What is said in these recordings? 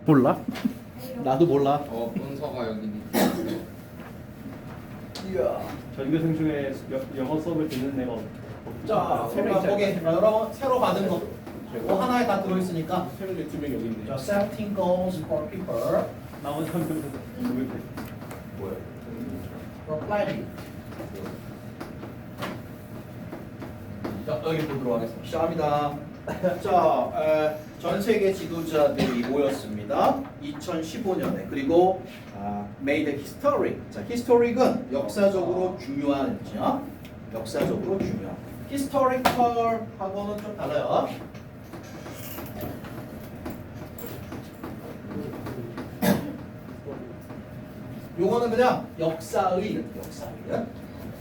몰라? 나도 몰라. 문서가 여기 밑에. 이야. 전교생 중에 영어 수업을 듣는 애가 자, 우리가 보게 여러분 새로 받은 거. 이거 하나에 다 들어있으니까. 새로운 두 명이 여기 있네. 자, 17 goals for people. 나머지 한 명은 누구인데? 뭐야? for planning. 자, 여기 보도록 하겠습니다. 시작합니다. 자, 전 세계 지도자들이 모였습니다. 2015년에. 그리고 made history. 자, historic은 역사적으로 중요한 죠. 역사적으로 중요한. historical하고는 좀 달라요. 요거는 그냥 역사의.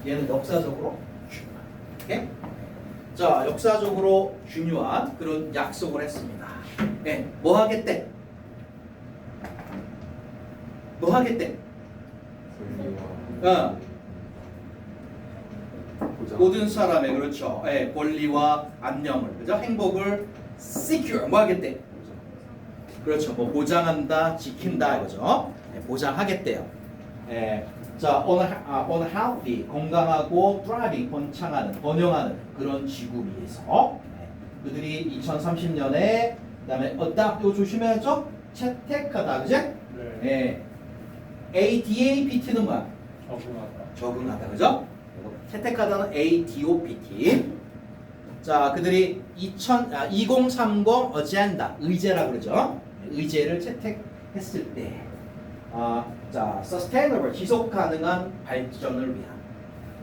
얘는 역사적으로 중요한. 오케이? 자, 역사적으로 중요한 그런 약속을 했습니다. 네, 뭐 하겠대? 뭐 하겠대? 모든 사람의 그렇죠. 네, 권리와 안녕을, 그죠? 행복을 secure 뭐 하겠대? 그렇죠. 뭐 보장한다, 지킨다 이거죠. 네, 보장하겠대요. 네, 자, on healthy 건강하고 thriving 번영하는 그런 지구 위에서 그들이 2030년에 그다음에 adopt 이거 조심해야죠. 채택하다, 그지? 네. ADAPT는 뭐야? 적응하다, 그죠? 채택하다는 ADOPT. 자, 그들이 2030 어젠다 의제라 그러죠. 의제를 채택했을 때, 자, sustainable 지속 가능한 발전을 위한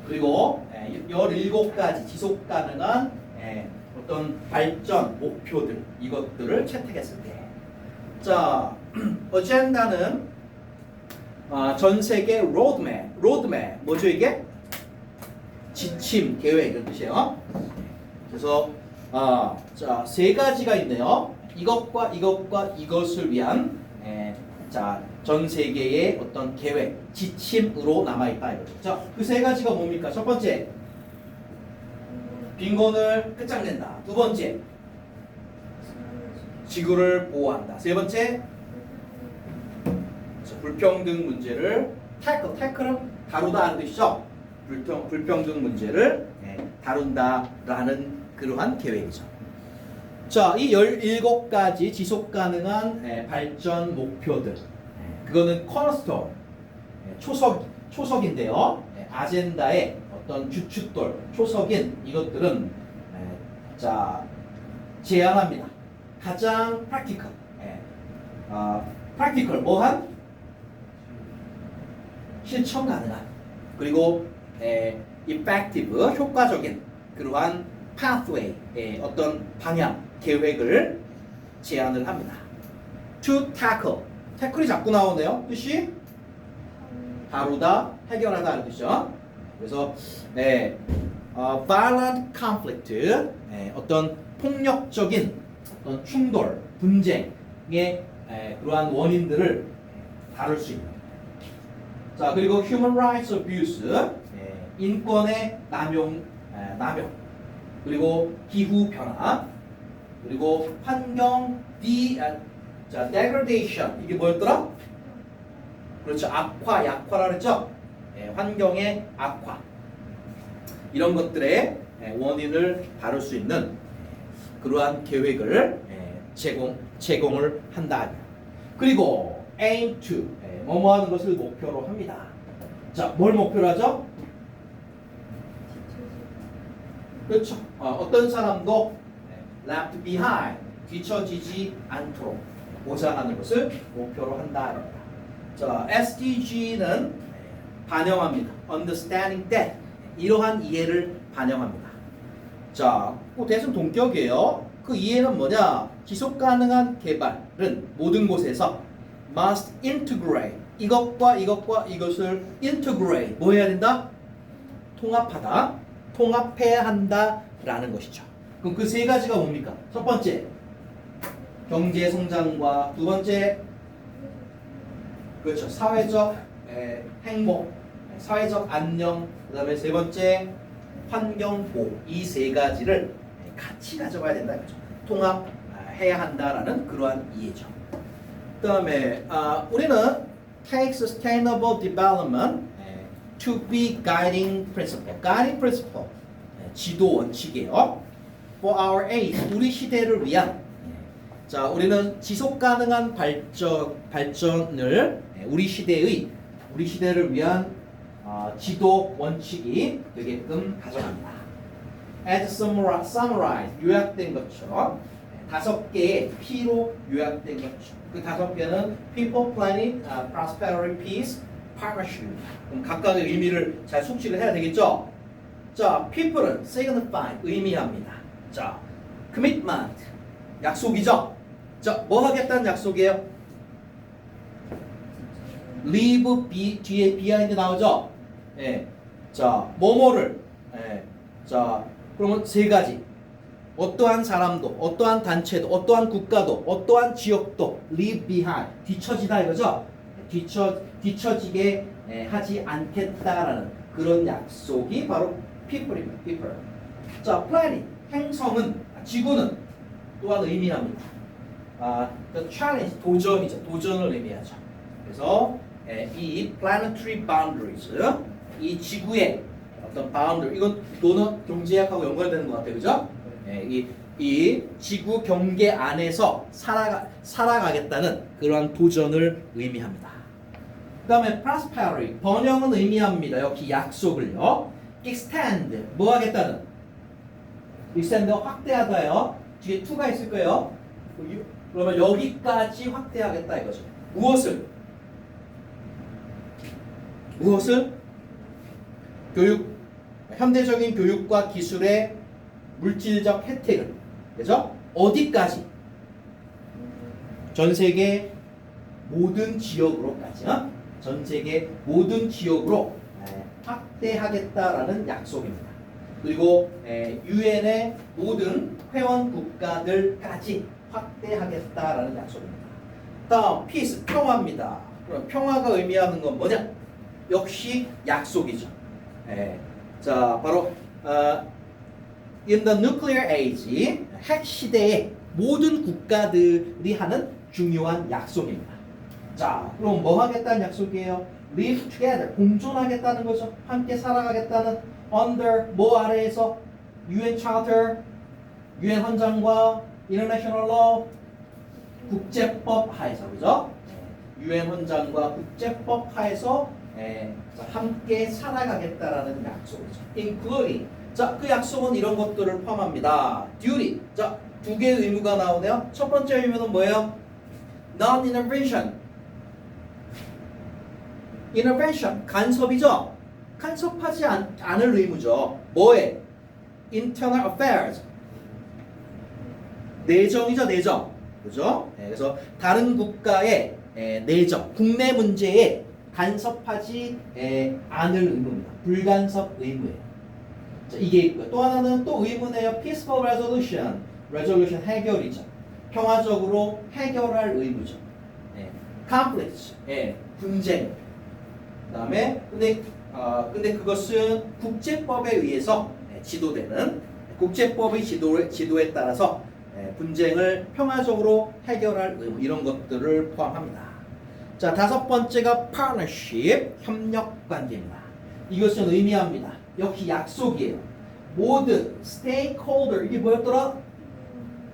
그리고 17가지 지속 가능한 어떤 발전 목표들 이것들을 채택했을 때, 자, 어젠다는 전 세계 로드맵 뭐죠 이게? 지침 계획 이런 뜻이에요. 그래서 자, 세 가지가 있네요. 이것과 이것을 위한 자, 전 세계의 어떤 계획, 지침으로 남아있다 이거죠. 그 세 가지가 뭡니까? 첫 번째, 빈곤을 끝장낸다. 두 번째, 지구를 보호한다. 세 번째, 불평등 문제를 태클은 다루다는 뜻이죠. 불평등 문제를 다룬다라는 그러한 계획이죠. 자, 이 17가지 지속 가능한 발전 목표들. 그거는 cornerstone, 초석인데요. 아젠다의 어떤 주춧돌, 초석인 이것들은 자, 제안합니다. 가장 practical, 뭐한? 실천 가능한. 그리고 effective, 효과적인 그러한 pathway, 어떤 방향, 계획을 제안을 합니다. To tackle이 자꾸 나오네요. 뜻이 다루다, 해결하다 하는 뜻이죠. 그래서 violent conflict, 어떤 폭력적인 어떤 충돌, 분쟁의 그러한 원인들을 다룰 수 있는. 자, 그리고 human rights abuse, 인권의 남용, 그리고 기후 변화, 그리고 환경 degradation, 이게 뭐였더라? 그렇죠, 악화, 약화라 그랬죠. 환경의 악화, 이런 것들의 원인을 다룰 수 있는 그러한 계획을 제공을 한다. 그리고 aim to, 뭐뭐 하는 것을 목표로 합니다. 자, 뭘 목표로 하죠? 그렇죠. 어떤 사람도 left behind, 뒤처지지 않도록 보장하는 것을 목표로 한다. 자, SDG는 반영합니다. Understanding that, 이러한 이해를 반영합니다. 자, 대승 동격이에요. 그 이해는 뭐냐? 지속 가능한 개발은 모든 곳에서 must integrate, 이것과 이것을 integrate, 뭐 해야 된다? 통합하다, 통합해야 한다라는 것이죠. 그럼 그 세 가지가 뭡니까? 첫 번째, 경제 성장과 두 번째, 그렇죠, 사회적 행복, 사회적 안녕, 그다음에 세 번째, 환경 보호. 이 세 가지를 같이 가져가야 된다. 통합해야 한다라는 그러한 이해죠. 그다음에 우리는 take sustainable development to be guiding principle. guiding principle 지도 원칙이에요. For our age 우리 시대를 위한 자 우리는 지속 가능한 발전을 우리 시대를 위한 지도 원칙이 되게끔 가져갑니다. As summarized 요약된 것처럼 5개의 P로 요약된 것처럼 그 5개는 People, Planet, Prosperity, Peace, Partnership. 그럼 각각의 의미를 잘 숙지를 해야 되겠죠? 자, People은 signify 의미합니다. 자, Commitment 약속이죠? 자, 뭐 하겠다는 약속이에요? Leave 뒤에 behind 나오죠? 예. 자, 뭐뭐를 자, 그러면 3가지. 어떠한 사람도, 어떠한 단체도, 어떠한 국가도, 어떠한 지역도 leave behind 뒤처지다 이거죠? 뒤처지게 하지 않겠다라는 그런 약속이 바로 people입니다. people. 자, planet 행성은 지구는 또한 의미합니다. the challenge 도전이죠. 도전을 의미하죠. 그래서 이 planetary boundaries 이 지구의 어떤 boundary 이건 도넛 경제학하고 연관되는 것 같아요, 그죠? 이 지구 경계 안에서 살아가겠다는 그러한 도전을 의미합니다. 그 다음에 prosperity 번영은 의미합니다. 역시 약속을요. extend 뭐 하겠다는 extend 확대하다요. 뒤에 to가 있을 거예요. 그러면 여기까지 확대하겠다 이거죠. 무엇을 교육 현대적인 교육과 기술의 물질적 혜택을 그죠? 어디까지? 전 세계 모든 지역으로까지 전 세계 모든 지역으로 확대하겠다라는 약속입니다. 그리고 유엔의 모든 회원 국가들까지 확대하겠다라는 약속입니다. 다음 peace 평화입니다. 그럼 평화가 의미하는 건 뭐냐? 역시 약속이죠. 자 바로 in the nuclear age 핵 시대의 모든 국가들이 하는 중요한 약속입니다. 자 그럼 뭐 하겠다는 약속이에요? live together 공존하겠다는 거죠. 함께 살아가겠다는 under 뭐 아래에서 UN Charter UN 헌장과 International Law 국제법 하에서 그죠? UN 헌장과 국제법 하에서 함께 살아가겠다라는 약속이죠. including 자, 그 약속은 이런 것들을 포함합니다. duty 자, 2개의 의무가 나오네요. 첫 번째 의무는 뭐예요? non-intervention intervention 간섭이죠. 간섭하지 않을 의무죠. 뭐에? internal affairs 내정이죠. 내정 그죠? 그래서 다른 국가의 내정 국내 문제에 간섭하지 않을 의무입니다. 불간섭 의무예요. 자, 이게 있고요. 또 하나는 또 의무네요. peaceful resolution 해결이죠. 평화적으로 해결할 의무죠. conflict 분쟁. 그다음에 근데 그것은 국제법에 의해서 지도되는 국제법의 지도에 따라서 분쟁을 평화적으로 해결할 의무 이런 것들을 포함합니다. 자, 5번째가 partnership 협력 관계입니다. 이것은 의미합니다. 역시 약속이에요. 모든 stakeholder 이게 뭐였더라?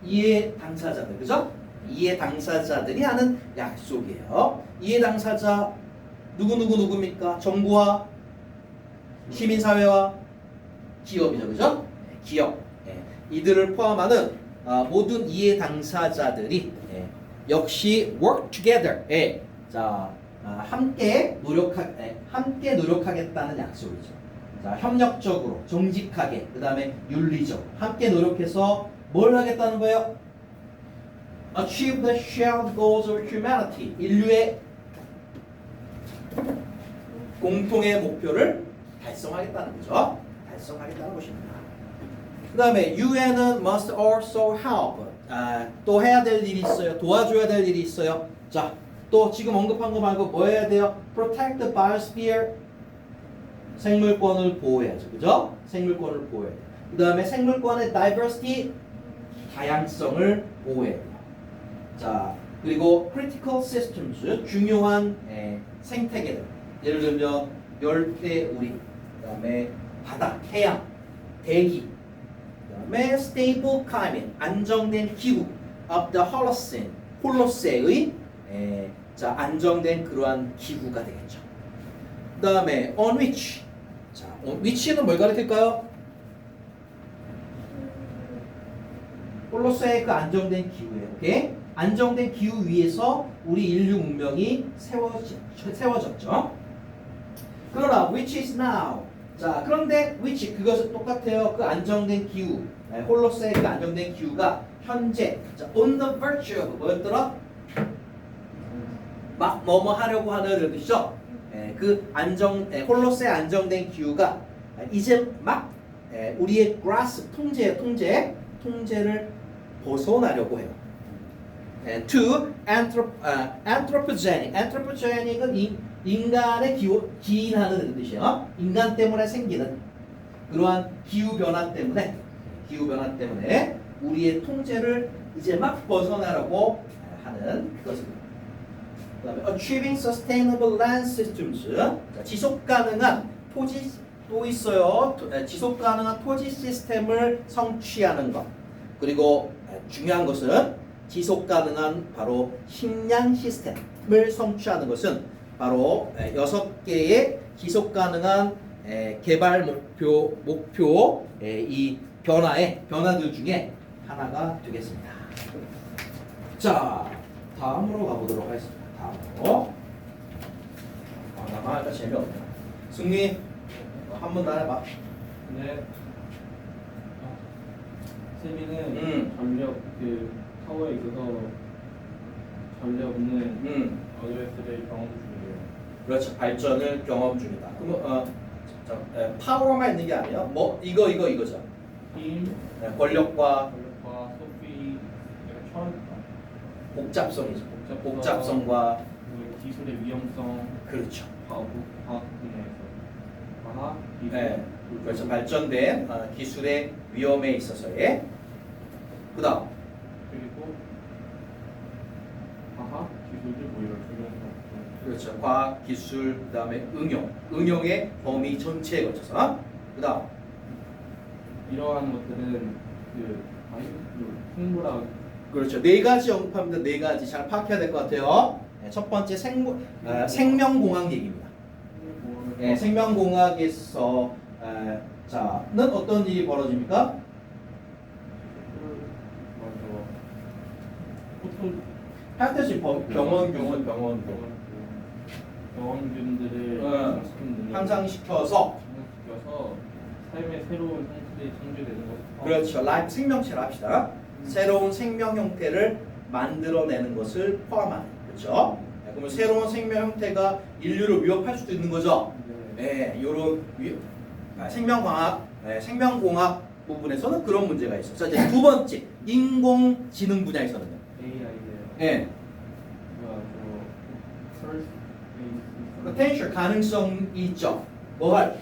이해 당사자들 그죠? 이해 당사자들이 하는 약속이에요. 이해 당사자 누구입니까? 정부와 시민사회와 기업이죠, 그죠? 기업 이들을 포함하는 모든 이해 당사자들이 역시 work together 자 함께 노력하겠다는 약속이죠. 자 협력적으로 정직하게 그 다음에 윤리적으로 함께 노력해서 뭘 하겠다는 거예요? Achieve the shared goals of humanity 인류의 공통의 목표를 달성하겠다는 거죠. 달성하겠다는 것입니다. 그 다음에 UN은 must also help 또 해야 될 일이 있어요. 도와줘야 될 일이 있어요. 자, 또 지금 언급한 거 말고 뭐 해야 돼요? Protect the biosphere 생물권을 보호해야죠. 그죠? 생물권을 보호해야 돼요. 그 다음에 생물권의 diversity 다양성을 보호해야 돼요. 자, 그리고 critical systems 중요한 생태계들 예를 들면 열대우리 그다음에 바다, 해양, 대기 그다음에 stable climate 안정된 기후 of the Holocene 홀로세의 자 안정된 그러한 기후가 되겠죠. 그다음에 on which 자 on which는 뭘 가리킬까요? 홀로세의 그 안정된 기후예요. 오케이? 안정된 기후 위에서 우리 인류 문명이 세워졌죠. 그러나 which is now 자 그런데 which 그것은 똑같아요. 그 안정된 기후 홀로세의 그 안정된 기후가 현재 자, on the verge of 뭐였더라? 막 뭐뭐 하려고 하는 이런 뜻이죠. 그 홀로세의 안정된 기후가 이제 막 우리의 grasp 통제를 벗어나려고 해요. To anthropogenic은 인간의 기인하는 뜻이에요. 인간 때문에 생기는 그러한 기후 변화 때문에 우리의 통제를 이제 막 벗어나려고 하는 그것입니다. 그다음에 achieving sustainable land systems 지속 가능한 토지 또 있어요. 지속 가능한 토지 시스템을 성취하는 것. 그리고 중요한 것은 지속 가능한 바로 식량 시스템을 성취하는 것은 바로 6개의 지속 가능한 개발 목표 이 변화들 중에 하나가 되겠습니다. 자, 다음으로 가보도록 하겠습니다. 다음으로. 나만 할까 재미없네. 승리 한번 나해봐. 네. 세미는 전력 그 타워에 있어서 전력 없는 어드레스를 경험 중이에요. 그렇죠. 발전을 경험 중이다. 그럼 파워만 있는 게 아니에요. 뭐 이거죠. 힘, 권력과 소피, 철, 복잡성이죠. 복잡성과 그리고 기술의 위험성, 그렇죠. 과학 분야에서 과학, 기술, 네. 그래서 발전된 기술의 위험에 있어서의 그다음 그리고 과학, 기술들 뭐 이런 조명성. 그렇죠. 과학, 기술, 그다음에 응용의 범위 전체에 걸쳐서 그다음 이러한 것들은 그 생물학 그렇죠. 4가지 언급합니다. 4가지 잘 파악해야 될 것 같아요. 첫 번째 생명공학 얘기입니다. 생명공학에서 자는 어떤 일이 벌어집니까? 하여튼 병원균들을 향상시켜서 삶의 새로운 형태들이 창조되는 것. 그렇죠. 라이프 생명체를 합시다. 새로운 생명 형태를 만들어내는 것을 포함하는 그렇죠. 그러면 새로운 생명 형태가 인류를 위협할 수도 있는 거죠. 네, 이런 생명공학 부분에서는 그런 문제가 있어요. 자, 이제 두 번째 인공지능 분야에서는요. AI예요. 네. potential 가능성이 있죠. 뭐할?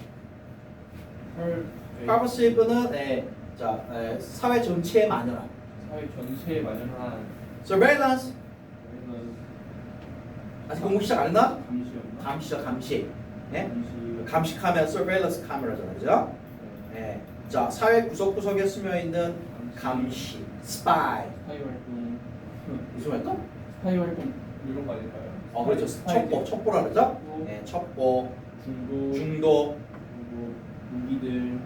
purposive는 사회 전체에 만연한 사회 전체에 마련한 surveillance 아직 공부 시작 안 했나? 감시였나? 감시. 네? 감시. 감식하면 surveillance 카메라잖아요, 그죠? 네. 자, 사회 구석구석에 스며 있는 감시, spy. 스파이 활동. 무슨 활동? 스파이 활동 이런 거 아닐까요? 그렇죠. 첩보라 그러죠? 네, 첩보, 중도, 그리고 무기들,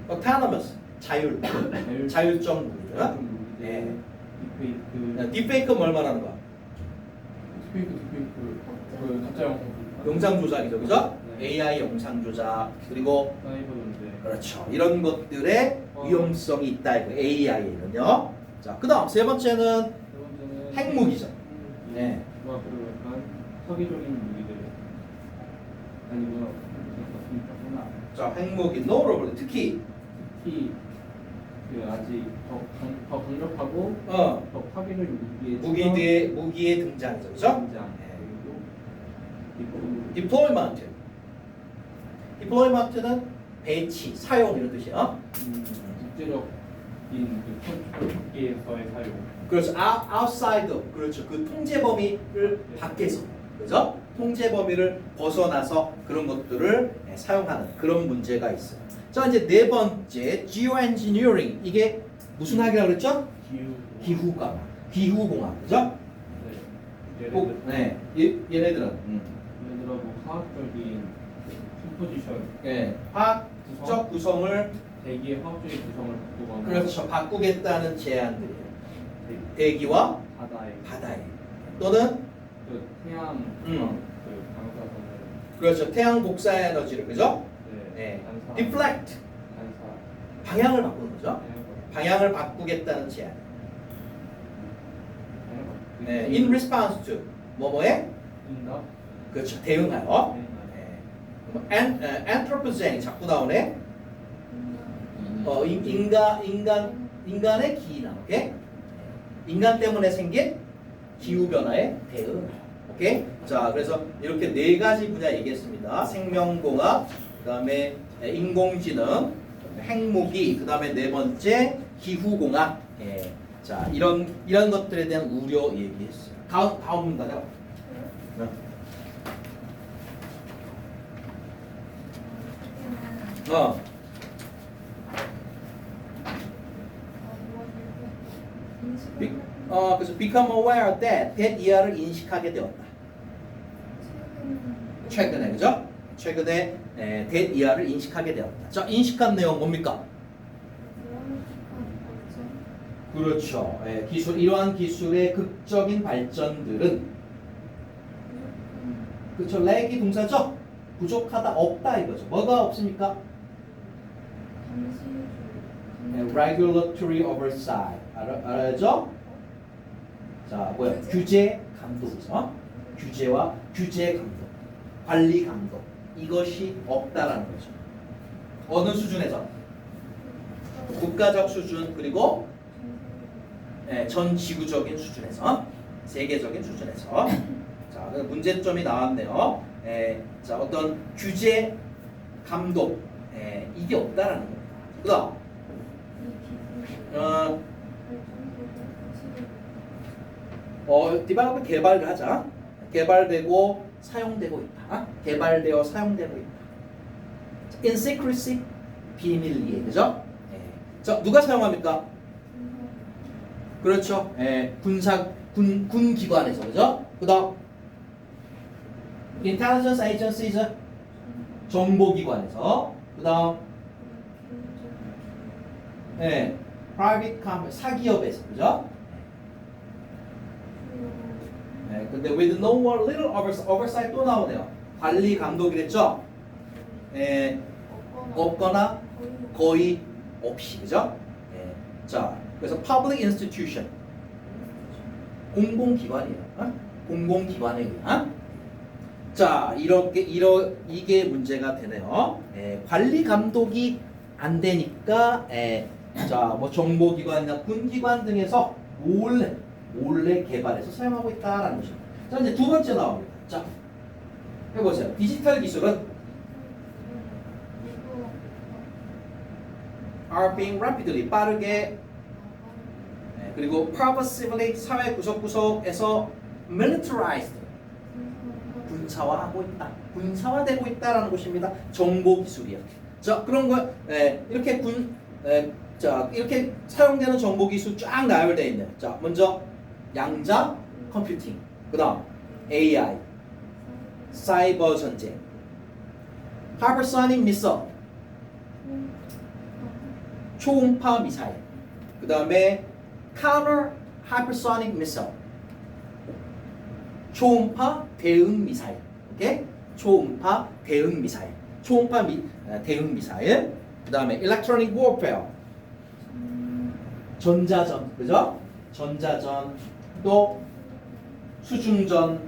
autonomous, 자율적 무기죠. 네. 딥페이크. 딥페이크 뭘 말하는 거야? 딥페이크 그 가짜 영상. 영상 조작이죠, 그죠? 네. AI 영상 조작 그리고 사이버 문제. 그렇죠. 이런 것들의 위험성이 있다 이거 AI에는요. 자, 그다음 세 번째는 세 번째는 핵무기죠. 네. 그리고 약간 서기적인 무기들. 아니구나. 자, 핵무기 notable 특히 특히 그 아직 더 강력하고 더 파괴력 무기의 등장이죠, 그죠? 등장. 그리고 deployment는 배치, 사용 이런 뜻이에요. 국제적 그 컨트롤 밖에서의 사용. 그렇죠. outside. 그렇죠. 그 통제 범위를 밖에서. 그죠? 통제 범위를 벗어나서 그런 것들을 사용하는 그런 문제가 있어요. 자, 이제 네 번째 geoengineering. 이게 무슨 학이라고 그랬죠? 기후. 기후공학. 그죠? 네. 꼭, 네. 얘네들은 예를 들어 뭐 화학적인 컴포지션, 예, 화학적 구성을 대기의 화학적인 구성을 바꾸거나 그렇죠. 바꾸겠다는 제안들이에요. 대기와 바다에 또는 그 태양, 그 방사선을 그렇죠. 태양 복사 에너지를 그죠? 네, 네. deflect 반사, 방향을 바꾸는 거죠. 방향을 바꾸겠다는 제안. 네. in response to 뭐뭐에 응답, 그렇죠. 대응하여. anthropogenic 자꾸 나오네. 인간의 기인함. 오케이? 인간 때문에 생긴 기후 변화에 대응. 오케이? 자, 그래서 이렇게 네 가지 분야 얘기했습니다. 생명공학, 그다음에 인공지능, 핵무기, 그다음에 네 번째 기후공학. 예. 자, 이런 것들에 대한 우려 얘기했어요. 다음 문단에. 그래서 become aware that 이하를 인식하게 되었다. 최근에 그죠? 최근에 that 이하를 인식하게 되었다. 자, 인식한 내용 뭡니까? 그렇죠. 이러한 기술의 극적인 발전들은 그렇죠. 렉이 동사죠? 부족하다, 없다 이거죠. 뭐가 없습니까? regulatory oversight 알아죠? 자, 뭐야? 규제 감독이죠. 규제와 규제 감독, 관리 감독 이것이 없다라는 거죠. 어느 수준에서? 국가적 수준 그리고 전 지구적인 수준에서, 세계적인 수준에서. 자, 문제점이 나왔네요. 자, 어떤 규제 감독 이게 없다라는 겁니다. 그다음 디벨롭 개발을 하자. 개발되고 사용되고 있다. 개발되어 사용되고 있다. In secrecy 비밀리에 그죠? 자, 누가 사용합니까? 그렇죠. 군 기관에서 그죠? 그다음 intelligence agencies 정보기관에서 그다음 private company 사기업에서 그죠? 근데 with no or little oversight 또 나오네요. 관리 감독이랬죠? 없거나 거의 없이 그죠? 자, 그래서 public institution 공공기관이에요. 공공기관에 의한. 자, 이게 문제가 되네요. 관리 감독이 안 되니까 자, 뭐 정보기관이나 군기관 등에서 몰래 개발해서 사용하고 있다라는 거죠. 자, 이제 두 번째 나옵니다. 자, 해보세요. 디지털 기술은 are being rapidly 빠르게 그리고 purposefully 사회 구석구석에서 militarized 군사화하고 있다. 군사화되고 있다라는 것입니다. 정보 기술이요. 자, 그런 거 이렇게 자, 이렇게 사용되는 정보 기술 쫙 나열되어 있네요. 자, 먼저 양자 컴퓨팅, 그다음 AI, 사이버 전쟁, hypersonic missile, 초음파 미사일, 그다음에 counter hypersonic missile, 초음파 대응 미사일. 오케이? 초음파 대응 미사일. 대응 미사일. 그다음에 electronic warfare. 전자전. 그죠? 전자전. 또 수중전.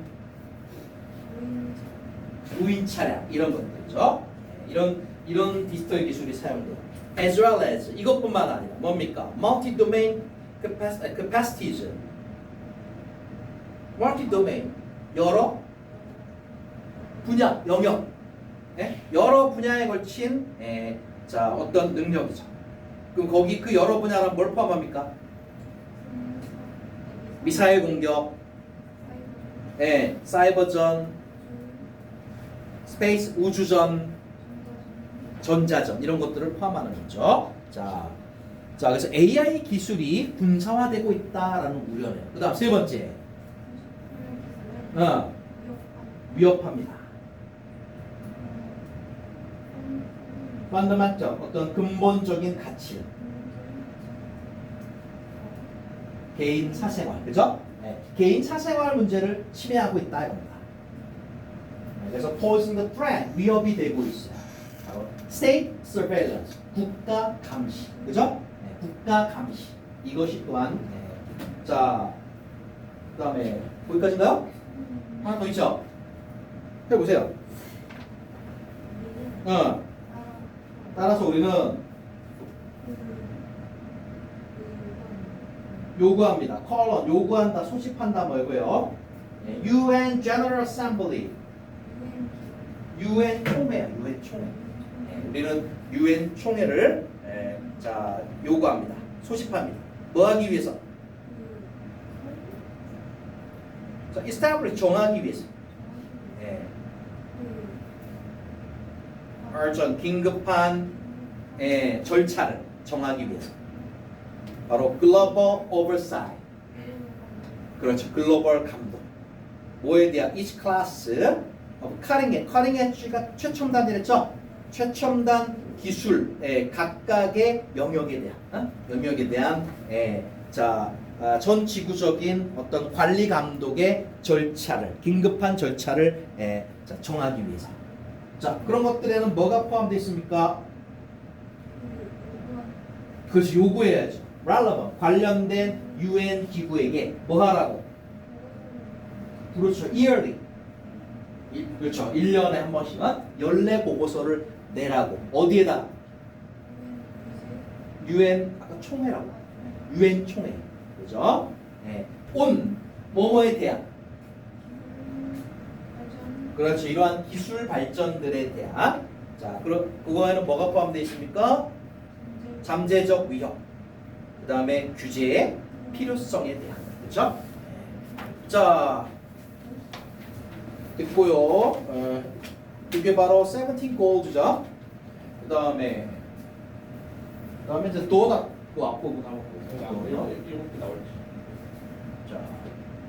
무인 차량 이런 것들이죠. 이런 디지털 기술이 사용돼요. As well as 이것뿐만 아니라 뭡니까? multi-domain capacities. multi-domain 여러 분야, 영역, 여러 분야에 걸친 자 어떤 능력이죠. 그럼 거기 그 여러 분야란 뭘 포함합니까? 미사일 공격, 예, 사이버전, 스페이스 우주전, 전자전 이런 것들을 포함하는 거죠. 자, 그래서 AI 기술이 군사화되고 있다라는 우려네요. 그다음 세 번째, 위협합니다. 펀더멘털 어떤 근본적인 가치, 개인 사생활, 그죠? 네. 개인 사생활 문제를 침해하고 있다 이겁니다. 네, 그래서 posing the threat, 위협이 되고 있어요. 바로 state surveillance, 국가 감시, 그죠? 네, 국가 감시. 이것이 또한 자, 그다음에 거기까지인가요? 하나 더 있죠? 해보세요. 따라서 우리는 요구합니다. 컬런 요구한다, 소집한다 뭐고요? UN General Assembly, UN 총회야, UN 총회. 우리는 UN 총회를 자 요구합니다, 소집합니다. 뭐 하기 위해서? 자, establish 정하기 위해서. urgent 긴급한 절차를 정하기 위해서. 바로 글로벌 오버사이트. 그렇죠. 글로벌 감독. 뭐에 대한 each class of cutting edge가 최첨단이랬죠. 최첨단 기술 각각의 영역에 대한 전 지구적인 어떤 관리 감독의 절차를 긴급한 절차를 정하기 위해서. 자, 그런 것들에는 뭐가 포함되어 있습니까? 그래서 요구해야죠. relevant 관련된 UN 기구에게 뭐 하라고? 그렇죠. yearly. 그렇죠. 1년에 한 번씩은 연례 보고서를 내라고. 어디에다? UN 아까 총회라고. UN 총회. 그죠? 온 뭐뭐에 대한. 그렇죠. 이러한 기술 발전들에 대한. 자, 그럼 그거에는 뭐가 포함되어 있습니까? 잠재적 위협. 그 다음에 규제의 필요성에 대한. 그렇죠? 자, 됐고요. 이게 바로 17 goals죠. 그 다음에 이제 도넛 그 앞부분 한번 볼게요. 7개 나올지. 자,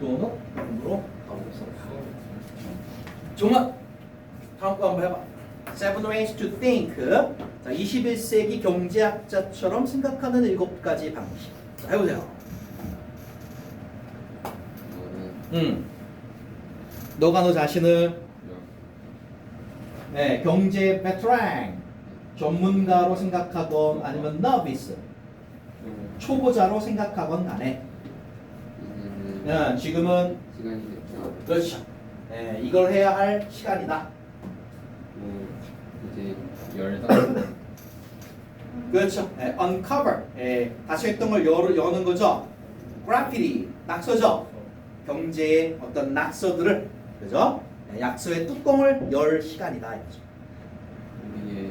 도넛으로 가보겠습니다. 종합 다음 거 한번 해봐. Seven ways to think. 자, 21세기 경제학자처럼 생각하는 7가지 방식. 자, 해보세요. 너가 너 자신을 경제 베테랑 전문가로 생각하건 아니면 novice 초보자로 생각하건 간에 지금은 시간이 됐죠. 그렇죠. 이걸 해야 할 시간이다. 이제 15. 그렇죠. uncover 다시 했던 걸 여는 거죠. graffiti 낙서죠. 경제의 어떤 낙서들을 그죠? 약서의 뚜껑을 열 시간이다 이거죠. 우리의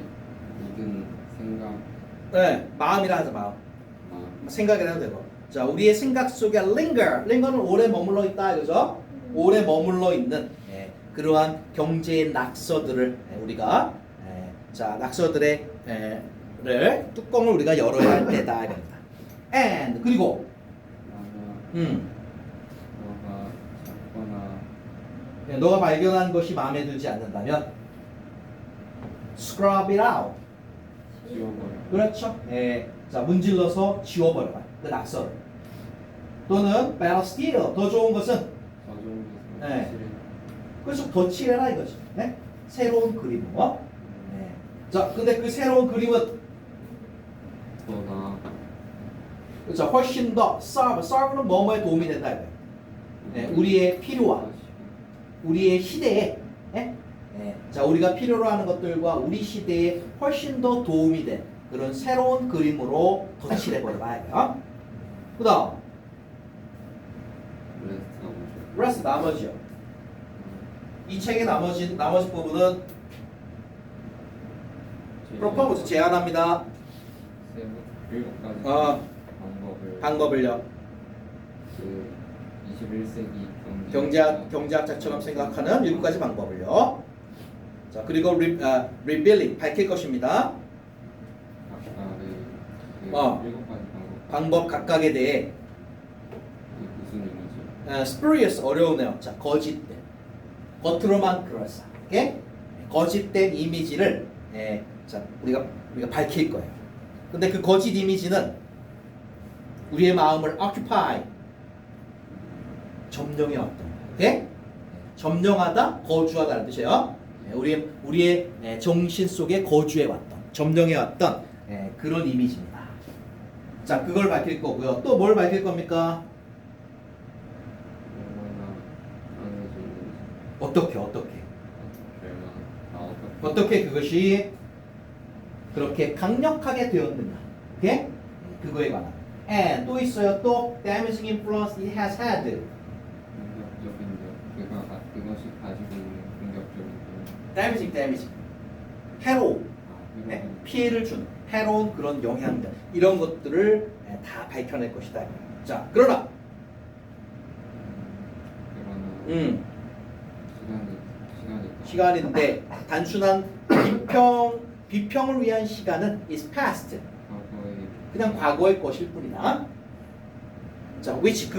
모든 생각, 마음이라 하자 마음. 생각이라 해도 되고. 자, 우리의 생각 속에 linger는 오래 머물러 있다 이거죠. 오래 머물러 있는 그러한 경제의 낙서들을 우리가 자 낙서들의 뚜껑을 우리가 열어야 할 때다 이겁니다. And 그리고 너가 작거나 너가 발견한 것이 마음에 들지 않는다면 scrub it out. 지워버려. 그렇죠. 자 문질러서 지워버려라 그 낙서를. 또는 better still 더 좋은 것은 더 좋은 것은 네. 실은 그래서 더 칠해라 이거죠. 새로운 그림으로. 자, 근데 그 새로운 그림은 더 나아. 그렇죠. 훨씬 더 serve는 뭐뭐에 도움이 된다 이거예요. 우리의 필요와 우리의 시대에 자 우리가 필요로 하는 것들과 우리 시대에 훨씬 더 도움이 된 그런 새로운 그림으로 덧칠해버려라 이거예요. 그 다음 rest 나머지요. 이 책의 나머지 부분은 propose 제안합니다. 7가지 어. 방법을 방법을요. 그 21세기 경제학자처럼 생각하는 7가지 방법을요. 자, 그리고 revealing 밝힐 것입니다. 각각의 그 어. 7가지 방법 각각에 대해 그게 무슨 의미죠? spurious 어려우네요. 자, 거짓된 겉으로만 그럴싸. 오케이? 거짓된 이미지를 자, 우리가 밝힐 거예요. 근데 그 거짓 이미지는 우리의 마음을 occupy 점령해 왔던 거예요. 오케이? 점령하다, 거주하다는 뜻이에요. 우리의 정신 속에 거주해 왔던, 점령해 왔던 그런 이미지입니다. 자, 그걸 밝힐 거고요. 또 뭘 밝힐 겁니까? 얼마나 강해지는지 어떻게 어떻게 그것이 그렇게 강력하게 되었느냐. 오케이? 그거에 관한. And 또 있어요. 또 damaging influence it has had. 그것이 가지고 있는 공격적인 damaging. 해로운. 피해를 주는 해로운 그런 영향들. 이런 것들을 다 밝혀낼 것이다. 자, 그러나 시간인데 단순한 비평을 위한 시간은 is past. 그냥 과거의 것일 뿐이다. 자, which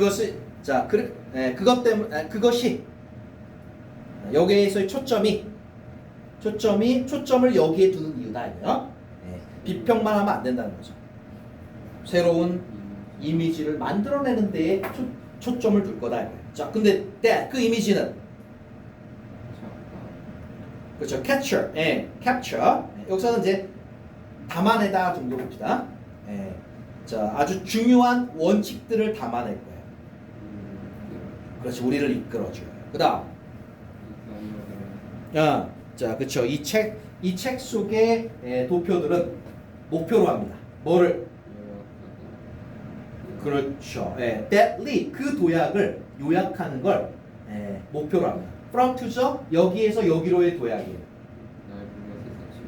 그것 때문에 그것이 여기에서의 초점을 여기에 두는 이유다 이거요. 비평만 하면 안 된다는 거죠. 새로운 이미지를 만들어내는 데에 초점을 둘 거다 이거예요. 자, 근데 그 이미지는 그렇죠. capture. 여기서는 이제 담아내다 정도 봅시다. 자, 아주 중요한 원칙들을 담아낼 거예요. 그렇지, 우리를 이끌어줘요. 그다음, 자, 그렇죠. 이 책 속의 도표들은 목표로 합니다. 뭐를? 그렇죠. that lead 그 도약을 요약하는 걸 목표로 합니다. from to죠. 여기에서 여기로의 도약이에요.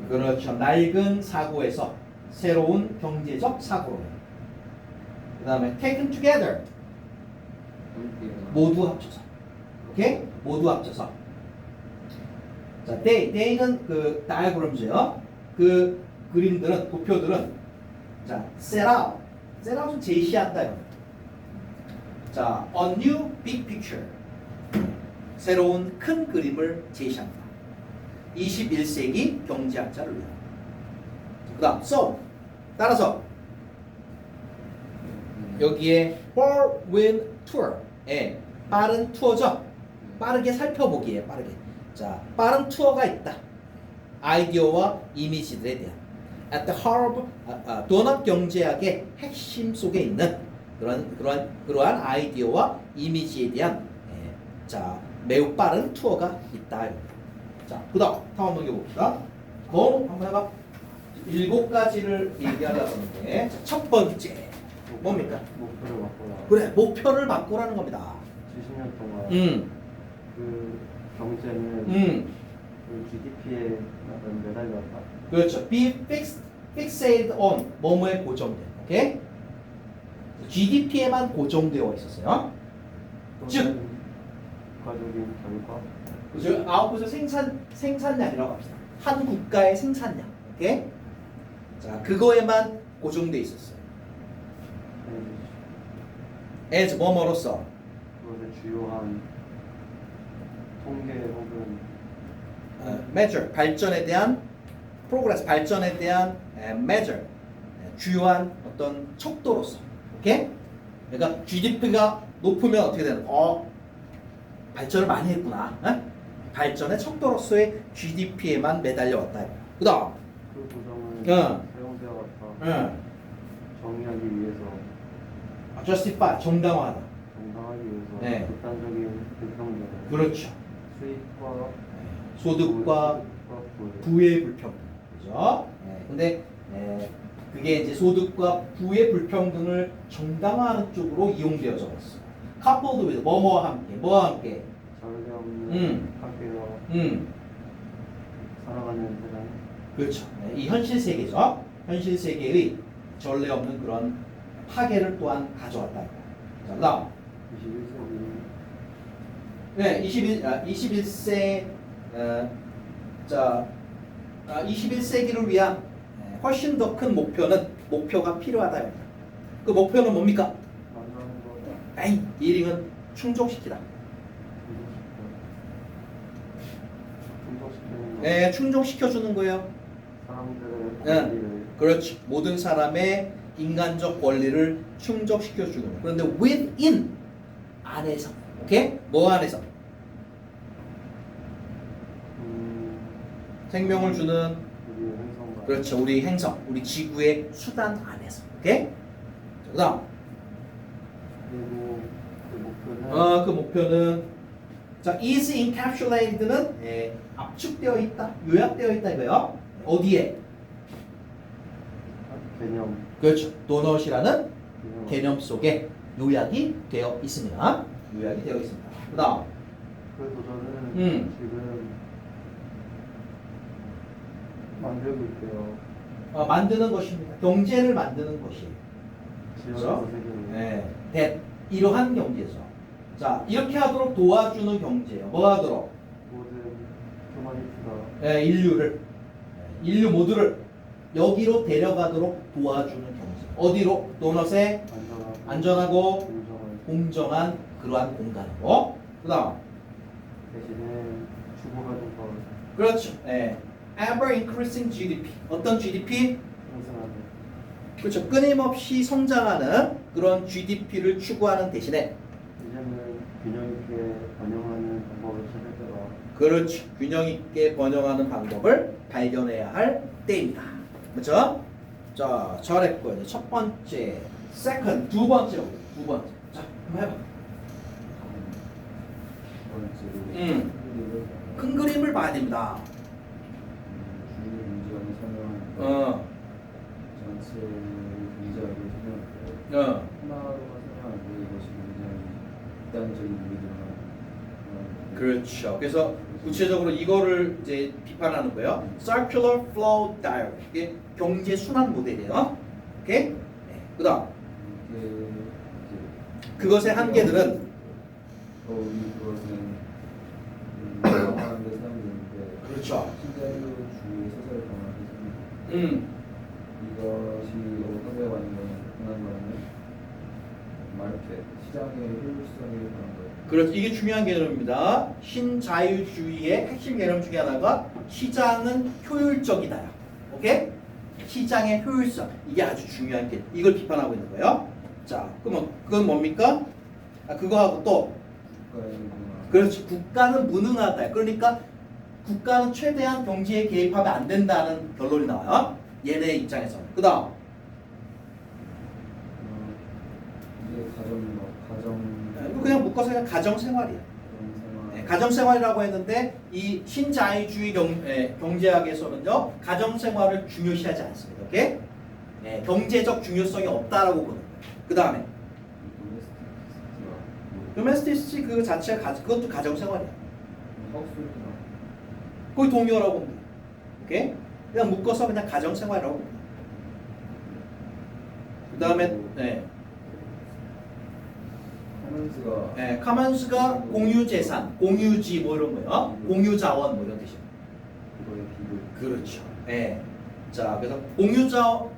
그렇죠. 낡은 사고에서 새로운 경제적 사고로요. 그 다음에 taken together 모두 합쳐서. 오케이? 모두 합쳐서. 자, they는 그 다이어그램즈예요. 그 그림들은 도표들은 자, set out은 제시한다 이거. 자, a new big picture 새로운 큰 그림을 제시합니다. 21세기 경제학자를 위한. 그다음 so 따라서 여기에 whirlwind tour 빠른 투어죠. 빠르게 살펴보기에 빠르게. 자, 빠른 투어가 있다. 아이디어와 이미지들에 대한 at the heart of 도넛 경제학의 핵심 속에 있는 그러한 아이디어와 이미지에 대한 자, 매우 빠른 투어가 있다. 자, 그다음 다음 넘겨봅시다. 뭐 한번 해봐. 7가지를 얘기하려고 하는데 첫 번째 뭡니까? 목표를 바꿔라. 그래, 목표를 바꾸라는 겁니다. 70년 동안 그 경제는 그 GDP에 매달렸다. 그렇죠. Be fixated on 뭐뭐에 고정된. 오케이? GDP에만 고정되어 있었어요. 즉, 국가적인 결과. 그죠? 아웃풋은 생산량이라고 합시다. 한 국가의 생산량. 오케이? 자, 그거에만 고정돼 있었어요. as 뭐뭐로서 그것의 주요한 통계 혹은 measure 발전에 대한 progress 발전에 대한 measure 주요한 어떤 척도로서. 오케이? 그러니까 GDP가 높으면 어떻게 되는? 발전을 많이 했구나. 발전의 척도로서의 GDP에만 매달려 왔다. 그다음 그 구성은 응. 사용되어 왔다. 정의하기 위해서 justify 정당화하다. 정당하기 위해서 네. 극단적인 불평등. 그렇죠. 수익과 소득과 부의 불평등. 그죠? 근데 그게 이제 소득과 부의 불평등을 정당화하는 쪽으로 이용되어져 있어. coupled with 뭐뭐와 함께 전례 없는 학교와 살아가는 세상. 그렇죠. 이 현실 세계죠. 현실 세계의 전례 없는 그런 파괴를 또한 가져왔다. 자, 그다음 21세기 네, 21세 자 21세기를 위한 훨씬 더 큰 목표가 필요하다. 그 목표는 뭡니까? 만나는 거 에이, 이링은 충족시키다. 충족시키는 거 네, 충족시켜주는 거예요. 사람들의 네. 권리를 그렇지. 모든 사람의 인간적 권리를 충족시켜주는 거. 그런데 within 안에서, 오케이? 뭐 안에서? 생명을 주는 우리 행성과 그렇죠. 우리 행성, 우리 지구의 수단 안에서, 오케이? 자, 그다음. 그리고 그 목표는 그 목표는 자 is encapsulated는 압축되어 있다, 요약되어 있다 이거요. 어디에? 개념 그렇죠. 도넛이라는 개념 속에 요약이 되어 있습니다. 요약이 되어 있습니다. 그다음. 그래서 저는 음. 지금 만들고 있대요. 만드는 것입니다. 경제를 만드는 것이에요. 지역에서 세계로 네. 이러한 경제죠. 자, 이렇게 하도록 도와주는 경제예요. 뭐 하도록? 모든 휴머니티가 인류 모두를 여기로 데려가도록 도와주는 경제. 어디로? 도넛의 안전하고 공정한 그러한 공간으로. 그다음. 대신에 주고받은 걸 그렇죠. Ever increasing GDP. 어떤 GDP? 상승하는 그렇죠. 끊임없이 성장하는 그런 GDP를 추구하는 대신에 이제는 균형 있게 반영하는 방법을 찾을 때가 그렇죠. 균형 있게 번영하는 방법을 발견해야 할 때입니다. 그렇죠? 자, 잘했고요. 이제 첫 번째, second, 두 번째. 자, 한번 해봐. 큰 그림을 봐야 됩니다. 주요 문제점을 설명하는 어, 전체 문제를 설명하고 하나로만 설명하고 이것이 굉장히 극단적인 무기들만 그렇죠. 그래서 구체적으로 이거를 이제 비판하는 거예요. Circular Flow Diagram. 이게 경제 순환 모델이에요. 오케이? 그다음 그것의 한계들은 우리 그것은 강화하는 데 사용되는데 그렇죠. 신자유주의 소설을 강화해서 이것이 너무 상대가 아닌 거는 흔한 거는 마켓 시장의 효율성에 관한 거예요. 그렇죠. 이게 중요한 개념입니다. 신자유주의의 핵심 개념 중에 하나가 시장은 효율적이다. 오케이? 시장의 효율성. 이게 아주 중요한 개념. 이걸 비판하고 있는 거예요. 자, 그러면 그건 뭡니까? 그거하고 또 그렇지. 국가는 무능하다. 그러니까 국가는 최대한 경제에 개입하면 안 된다는 결론이 나와요. 얘네 입장에서는. 그다음. 이게 가정 그냥 묶어서 그냥 가정생활이야. 가정생활이라고 했는데 이 신자유주의 경제학에서는요 가정생활을 중요시하지 않습니다. 오케이? 경제적 중요성이 없다라고 보는 거예요. 그 다음에 도메스티시티 그 자체가 그것도 가정생활이야. 거의 동요라고 봅니다. 오케이? 그냥 묶어서 그냥 가정생활이라고 봅니다. 그 다음에 카먼스가 공유재산, 공유지 뭐 이런 거요. 공유자원 뭐 이런 뜻입니다. 그거의 비극. 그렇죠. 자, 그래서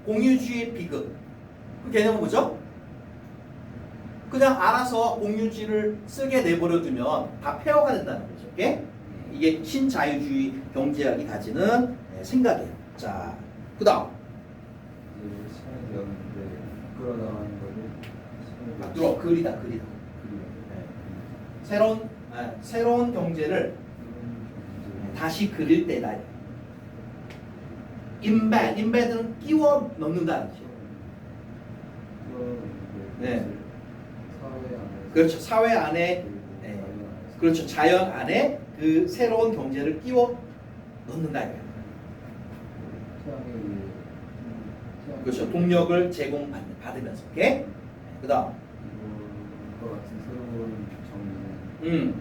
공유주의 비극. 그 개념은 뭐죠? 그냥 알아서 공유지를 쓰게 내버려 두면 다 폐허가 된다는 거죠. 오케이? 이게 신자유주의 경제학이 가지는 생각이에요. 자, 그 다음. 이제 시간이 되었는데 끌어나가는 거를 들어 그리다. 새로운 경제를 다시 그릴 때다. embed는 끼워 넣는다는 뜻이에요. 네. 사회 안에 그렇죠. 사회 안에, 그렇죠. 자연 안에 그 새로운 경제를 끼워 넣는다. 그렇죠. 동력을 제공받으면서. 오케이? 그 다음. 이거 같은 새로운 정리는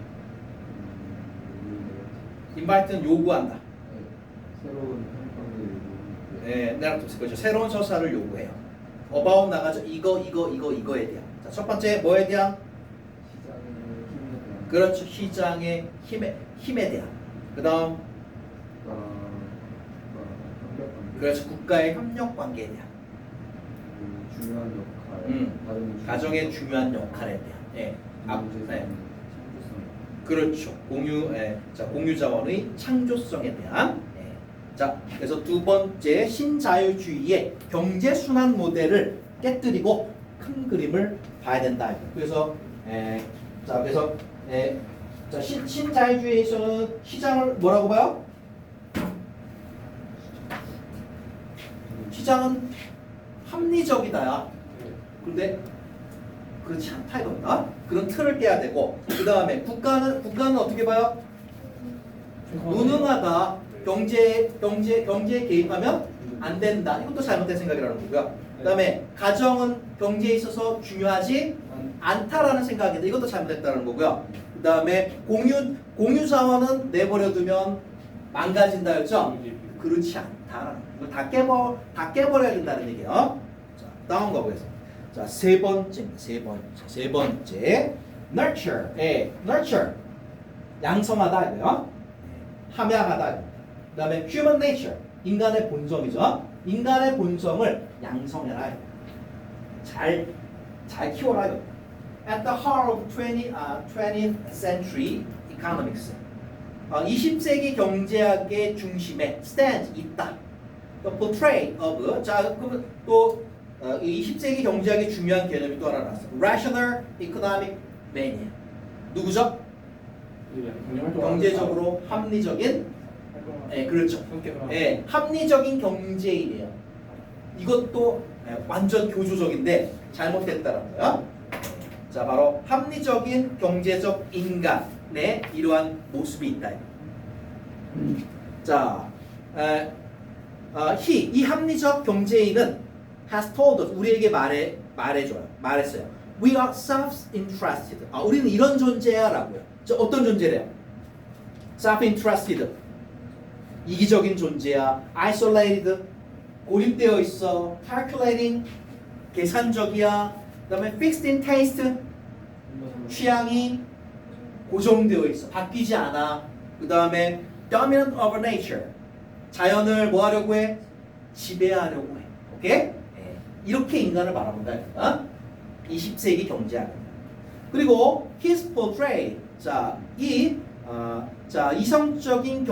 인바이트는 요구한다. 새로운 형평의 요구. 내가 그렇죠. 새로운 서사를 요구해요. about 나가죠. 이거에 대한. 자, 첫 번째 뭐에 대한? 시장의 힘에 대한 그렇죠. 시장의 힘에 대한. 그다음 협력 관계 그렇죠. 국가의 협력 관계에 대한. 중요한 역할 가정의 중요한 역할에 대한. 예. 네. 창조성 그렇죠. 공유 자원의 창조성에 대한. 예. 자, 그래서 두 번째 신자유주의의 경제 순환 모델을 깨뜨리고 큰 그림을 봐야 된다. 그래서 신자유주의에서는 시장을 뭐라고 봐요? 시장은 합리적이다야. 근데 그렇지 않다 이겁니다. 그런 틀을 깨야 되고 그 다음에 국가는 어떻게 봐요? 무능하다. 경제에 개입하면 안 된다. 이것도 잘못된 생각이라는 거고요. 그 다음에 가정은 경제에 있어서 중요하지 않다라는 생각인데 이것도 잘못됐다는 거고요. 그 다음에 공유 자원은 내버려두면 망가진다였죠? 그렇지 않다. 이거 다 깨버려야 된다는 얘기예요. 자, 다음 가보겠습니다. 자, 세 번째 nurture. nurture. 양성하다 이거요. 함양하다. 그다음에 human nature. 인간의 본성이죠. 인간의 본성을 양성해라. 잘 키워라. At the heart of 20th century economics. 20세기 경제학의 중심에 stand 있다. The portray of. 자, 그러면 또 20세기 경제학의 중요한 개념이 또 하나 나왔어요. Rational economic mania. 누구죠? 경제적으로 합리적인. 그렇죠. 합리적인 경제인이에요. 이것도 완전 교조적인데 잘못됐다는 거야. 자, 바로 합리적인 경제적 인간의 이러한 모습이 있다. 자, 이 합리적 경제인은 has told us, 우리에게 말했어요. We are self-interested. 우리는 이런 존재야라고요. 어떤 존재래요? Self-interested. 이기적인 존재야. Isolated. 고립되어 있어. Calculating. 계산적이야. 그다음에 fixed in taste. 취향이 고정되어 있어. 바뀌지 않아. 그다음에 dominant over nature. 자연을 뭐 하려고 해? 지배하려고 해. 오케이? 이렇게 인간을 바라본다. 20세기 경제학입니다. 그리고 his portray. 이성적인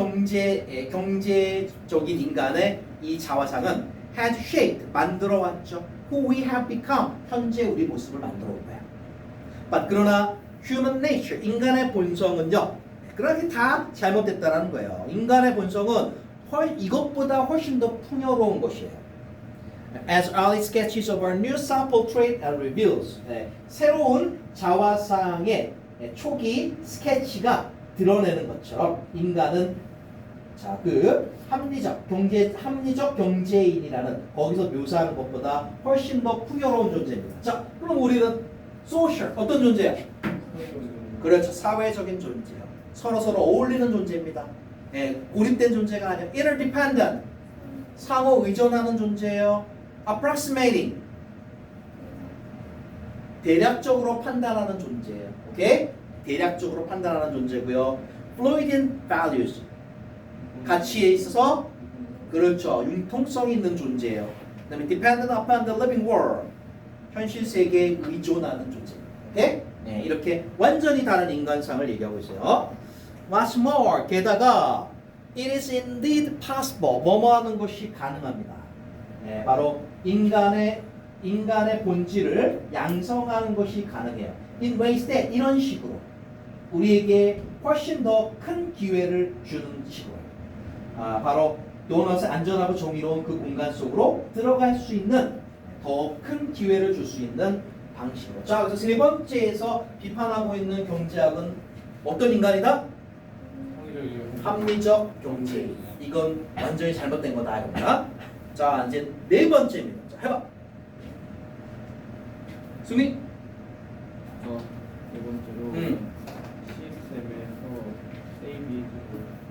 경제적인 인간의 이 자화상은 had shaped, 만들어 왔죠. Who we have become, 현재 우리 모습을 만들어 온 거야. 그러나 human nature, 인간의 본성은요. 그러니 다 잘못됐다라는 거예요. 인간의 본성은 이것보다 훨씬 더 풍요로운 것이에요. As early sketches of our new self portrait and reveals. 새로운 자화상의 초기 스케치가 드러내는 것처럼 인간은 합리적 경제인이라는 거기서 묘사하는 것보다 훨씬 더 풍요로운 존재입니다. 자, 그럼 우리는 social 어떤 존재야? 그렇죠. 사회적인 존재요. 서로 어울리는 존재입니다. 고립된 존재가 아니라 interdependent. 상호 의존하는 존재예요. approximating. 대략적으로 판단하는 존재예요. 오케이? 대략적으로 판단하는 존재고요. fluid in values. 가치에 있어서 그렇죠. 융통성이 있는 존재예요. 그다음에 dependent upon the living world. 현실 세계에 의존하는 존재입니다. 오케이? 이렇게 완전히 다른 인간상을 얘기하고 있어요. What's more, 게다가 it is indeed possible. 뭐뭐 하는 것이 가능합니다. 바로 인간의 본질을 양성하는 것이 가능해요. In ways that 이런 식으로 우리에게 훨씬 더 큰 기회를 주는 식으로. 바로 도넛의 안전하고 정의로운 그 공간 속으로 들어갈 수 있는 더 큰 기회를 줄 수 있는 방식으로. 자, 그래서 세 번째에서 비판하고 있는 경제학은 어떤 인간이다? 합리적 경제인. 이건 완전히 잘못된 거다 이겁니다. 자, 이제 네 번째입니다. 자, 해봐. 승리. 네 번째로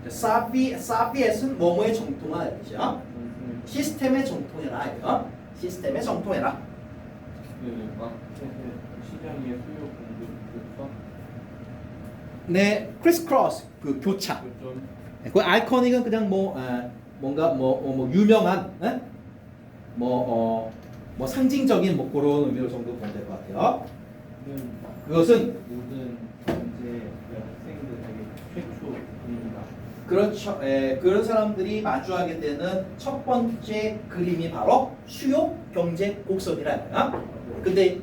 시스템에서 사피엣은 뭐뭐에 정통하다 뜻이야. 시스템에 정통해라 이거. 시스템에 정통해라. 그 마켓의 시장의 수요 공급 교차 네, 크리스크로스 그 교차. 교점 그 아이코닉은 그냥 뭐 뭔가 뭐 유명한 뭐 상징적인 뭐 그런 의미로 정도 보면 될 것 같아요. 그것은 모든 경제 학생들에게 최초입니다. 그렇죠. 그런 사람들이 마주하게 되는 첫 번째 그림이 바로 수요 경제 곡선이라는 거야. 근데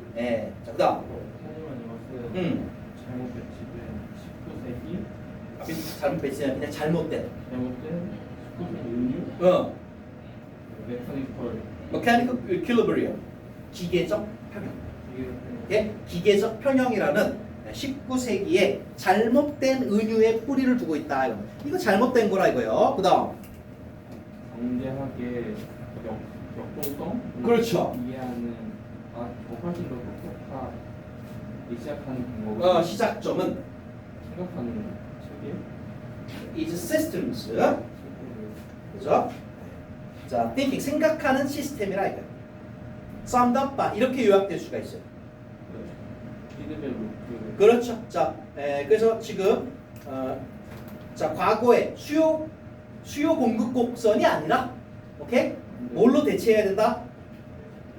자 그다음 하지만 이것은 잘못 배치된 19세기 잘못 배치냐 그냥 잘못된 잘못된 19세기 은유 메카니컬 mechanical equilibrium 기계적 평형. 기계적 평형이라는 19세기에 잘못된 은유에 뿌리를 두고 있다. 이거 잘못된 거라 이거요. 그다음 경제학의 역동성을 그렇죠. 이해하는 훨씬 더 똑똑하게 시작하는 방법을 시작점은 생각하는 책이 is systems. 그죠? 자, thinking 생각하는 시스템이라 이거예요. summed up by 이렇게 요약될 수가 있어요. 피드백 루프 그렇죠. 자, 그래서 지금 자 과거에 수요 공급 곡선이 아니라 오케이 뭘로 대체해야 된다?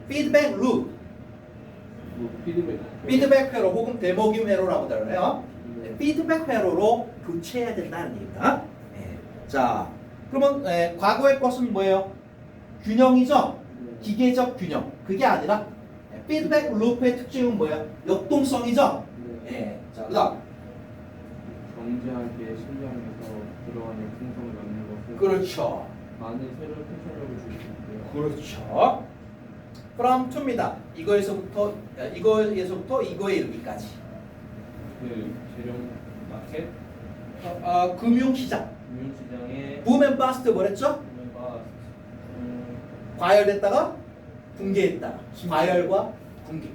피드백 루, 피드백 회로 혹은 데모김 회로라고 하잖아요. 피드백 회로로 교체해야 된다는 얘기입니다. 자, 그러면 과거의 것은 뭐예요? 균형이죠. 기계적 균형. 그게 아니라 피드백 루프의 특징은 뭐예요? 역동성이죠. 자, 그다음. 경제학의 심리학에서 들어간 역동성을 갖는 것은 그렇죠. 많은 새로운 통찰력을 줄 수 있고요. 그렇죠. from to입니다. 이거에서부터 이거에 이르기까지. 그 재령 마켓 금융시장. 금융시장의 붐 앤 바스트 뭐랬죠? 과열됐다가 붕괴했다. 과열과 붕괴.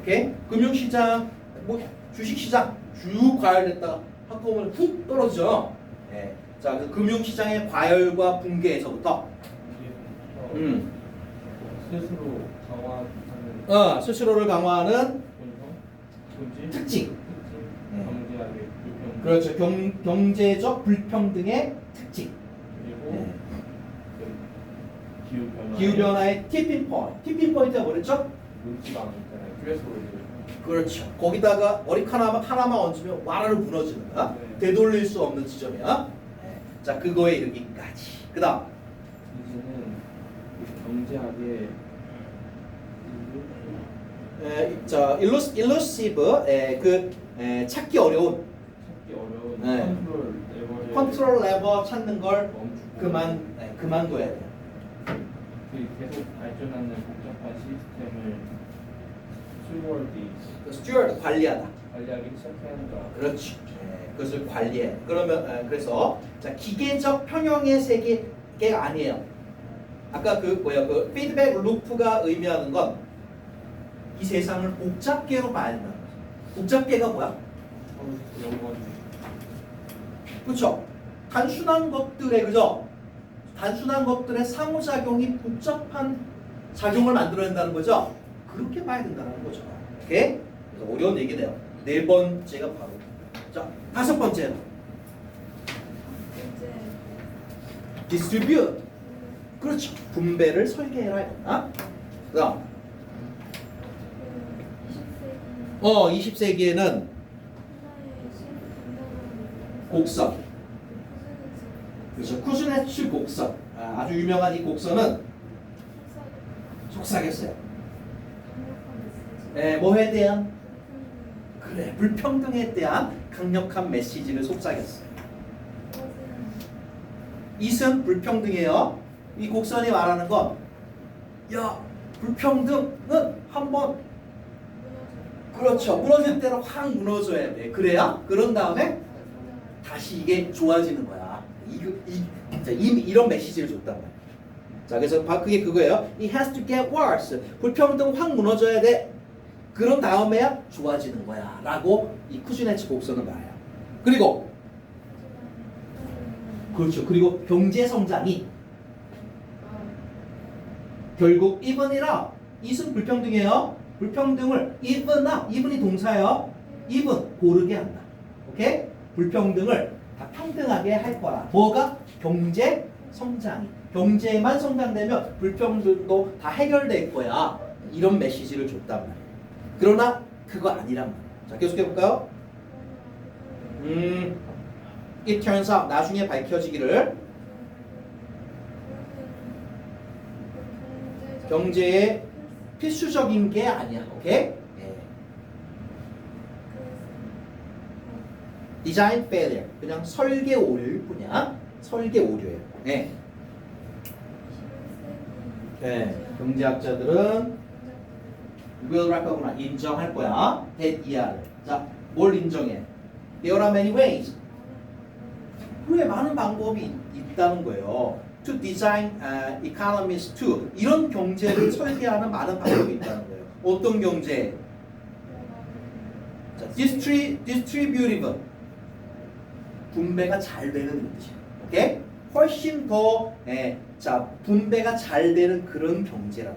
오케이? 금융시장, 뭐 주식시장 쭉 과열됐다가 한꺼번에 훅 떨어지죠. 자, 그 금융시장의 과열과 붕괴에서부터 스스로 강화하는 스스로를 강화하는 본성, 특징. 경제학의 불평 그렇죠. 경제적 불평등의 특징. 그리고 기후 변화의 티핑 포인트. 티핑 포인트가 뭐랬죠? 눈치가 안 있잖아요. 트레스홀드. 그렇죠. 거기다가 머리카락 하나만 얹으면 와르르 무너지는 거야. 되돌릴 수 없는 지점이야. 자, 그거에 이르기까지. 그다음. 이제는 경제학의 자, illusive 찾기 어려운 찾기 어려운 네. 컨트롤 레버를 컨트롤 레버 찾는 걸 멈추고 그만둬야 돼요. 그 계속 발전하는 복잡한 시스템을 스튜어드 관리하다. 관리하기 시작해야 한다. 그렇죠. 그것을 관리해. 그러면 그래서 자, 기계적 평형의 세계가 아니에요. 아까 그 피드백 루프가 의미하는 건 이 세상을 복잡계로 봐야 된다는 거죠. 복잡계가 뭐야? 영원 그렇죠. 단순한 것들의 그죠? 단순한 것들의 상호작용이 복잡한 작용을 만들어낸다는 거죠. 그렇게 봐야 된다는 거죠. 오케이? 그래서 어려운 얘기네요. 네 번째가 바로 자, 다섯 번째는 distribute. 그렇죠. 분배를 설계해라 했나? 그다음 20세기에는 곡선. 그렇죠. 쿠즈네츠 곡선. 아주 유명한 이 곡선은 속삭였어요. 뭐에 대한? 그래, 불평등에 대한 강력한 메시지를 속삭였어요. 이은 불평등이에요. 이 곡선이 말하는 건, 야, 불평등은 한번 그렇죠. 무너질 대로 확 무너져야 돼. 그래야 그런 다음에 다시 이게 좋아지는 거야. 이런 메시지를 줬단 말이야. 자, 그래서 그게 그거예요. It has to get worse. 불평등 확 무너져야 돼. 그런 다음에야 좋아지는 거야. 라고 이 쿠즈네츠 곡선은 말해요. 그리고 그렇죠. 그리고 경제 성장이 결국 이번이라 it은 불평등이에요. 불평등을 even이 동사예요. even 고르게 한다. 오케이? 불평등을 다 평등하게 할 거라. 뭐가? 경제 성장이. 경제만 성장되면 불평등도 다 해결될 거야. 이런 메시지를 줬단 말이에요. 그러나 그거 아니란 말이에요. 자, 계속해 볼까요? It turns out 나중에 밝혀지기를 경제에 필수적인 게 아니야. 오케이? 디자인 페일리어 그냥 설계 오류일 뿐이야. 설계 오류예요. 네. 경제학자들은 will recognize 인정할 거야. that 이하를. 자, 뭘 인정해? There are many ways. 그래 많은 방법이 있다는 거예요. To design economies to 이런 경제를 설계하는 많은 방법이 있다는 거예요. 어떤 경제? 자, distributive 분배가 잘 되는 뜻이에요. 오케이? 훨씬 더 자 분배가 잘 되는 그런 경제라고.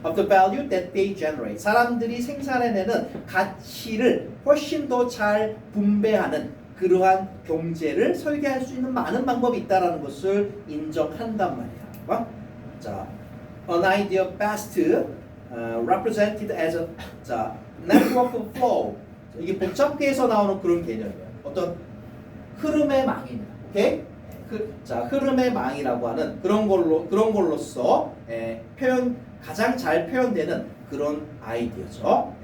Of the value that they generate 사람들이 생산해내는 가치를 훨씬 더 잘 분배하는 그러한 경제를 설계할 수 있는 많은 방법이 있다라는 것을 인정한단 말이야. 자, an idea best represented as a 자 network of flow. 이게 복잡게 해서 나오는 그런 개념이에요. 어떤 흐름의 망입니다. 오케이? 자, 흐름의 망이라고 하는 그런 걸로서 가장 잘 표현되는 그런 아이디어죠.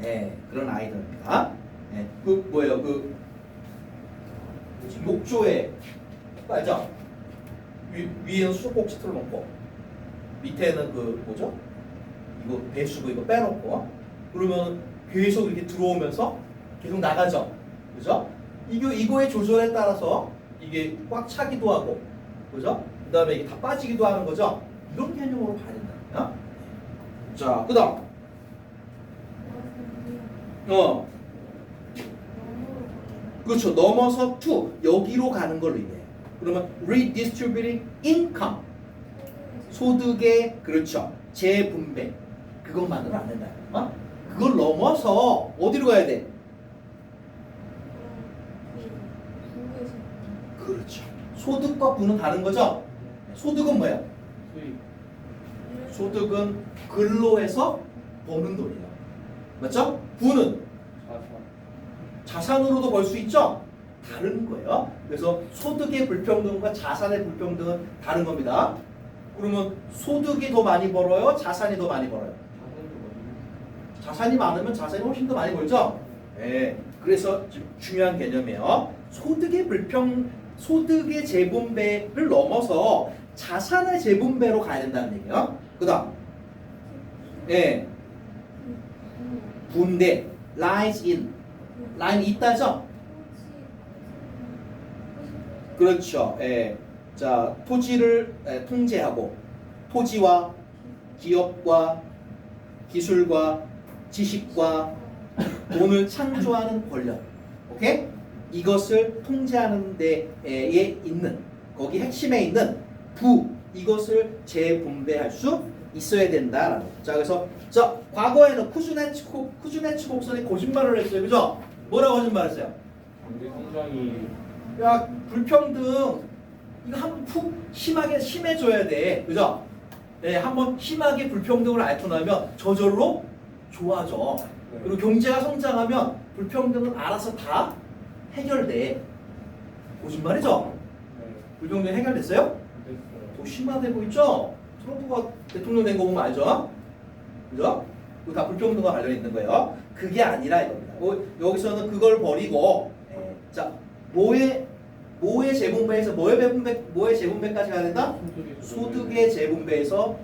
그런 아이디어입니다. 그 뭐예요? 그 목조에 알죠? 위에는 수도꼭지 틀어놓고 밑에는 그 뭐죠? 이거 배수구 이거 빼놓고 그러면 계속 이렇게 들어오면서 계속 나가죠. 그죠? 이거의 조절에 따라서 이게 꽉 차기도 하고, 그죠? 그 다음에 이게 다 빠지기도 하는 거죠? 이런 개념으로 봐야 된다. 자, 그 다음. 그렇죠. 넘어서 to, 여기로 가는 걸 의미해요. 그러면 redistributing income. 소득의, 그렇죠. 재분배. 그것만으로 안 된다. 그걸 넘어서 어디로 가야 돼? 그렇죠. 소득과 부는 다른 거죠? 소득은 뭐예요? 수익. 소득은 근로해서 버는 돈이에요. 맞죠? 부는 자산으로도 벌 수 있죠? 다른 거예요. 그래서 소득의 불평등과 자산의 불평등은 다른 겁니다. 그러면 소득이 더 많이 벌어요? 자산이 더 많이 벌어요? 자산이 많으면 자산이 훨씬 더 많이 벌죠? 네. 그래서 중요한 개념이에요. 소득의 재분배를 넘어서 자산의 재분배로 가야 된다는 얘기예요. 그 다음 분배 lies in 라인이 있다죠? 그렇죠. 자, 토지를 통제하고 토지와 기업과 기술과 지식과 돈을 창조하는 권력. 오케이? 이것을 통제하는 데에 있는 거기 핵심에 있는 이것을 재분배할 수 있어야 된다라는 거죠. 자, 그래서 과거에는 쿠즈네츠 곡선이 거짓말을 했어요. 그죠? 뭐라고 거짓말했어요? 경제 성장이 야, 불평등 이거 한번 푹 심해져야 돼. 그죠? 한번 심하게 불평등을 앓고 나면 저절로 좋아져. 그리고 경제가 성장하면 불평등은 알아서 다 해결돼. 거짓말이죠? 불평등 해결됐어요? 더 심화되고 있죠? 트럼프가 대통령 된 거 보면 알죠? 그죠? 그거 다 불평등과 관련이 있는 거예요. 그게 아니라 이겁니다. 여기서는 그걸 버리고 자, 뭐의 재분배에서 뭐의 재분배까지 가야 된다? 소득의 재분배에서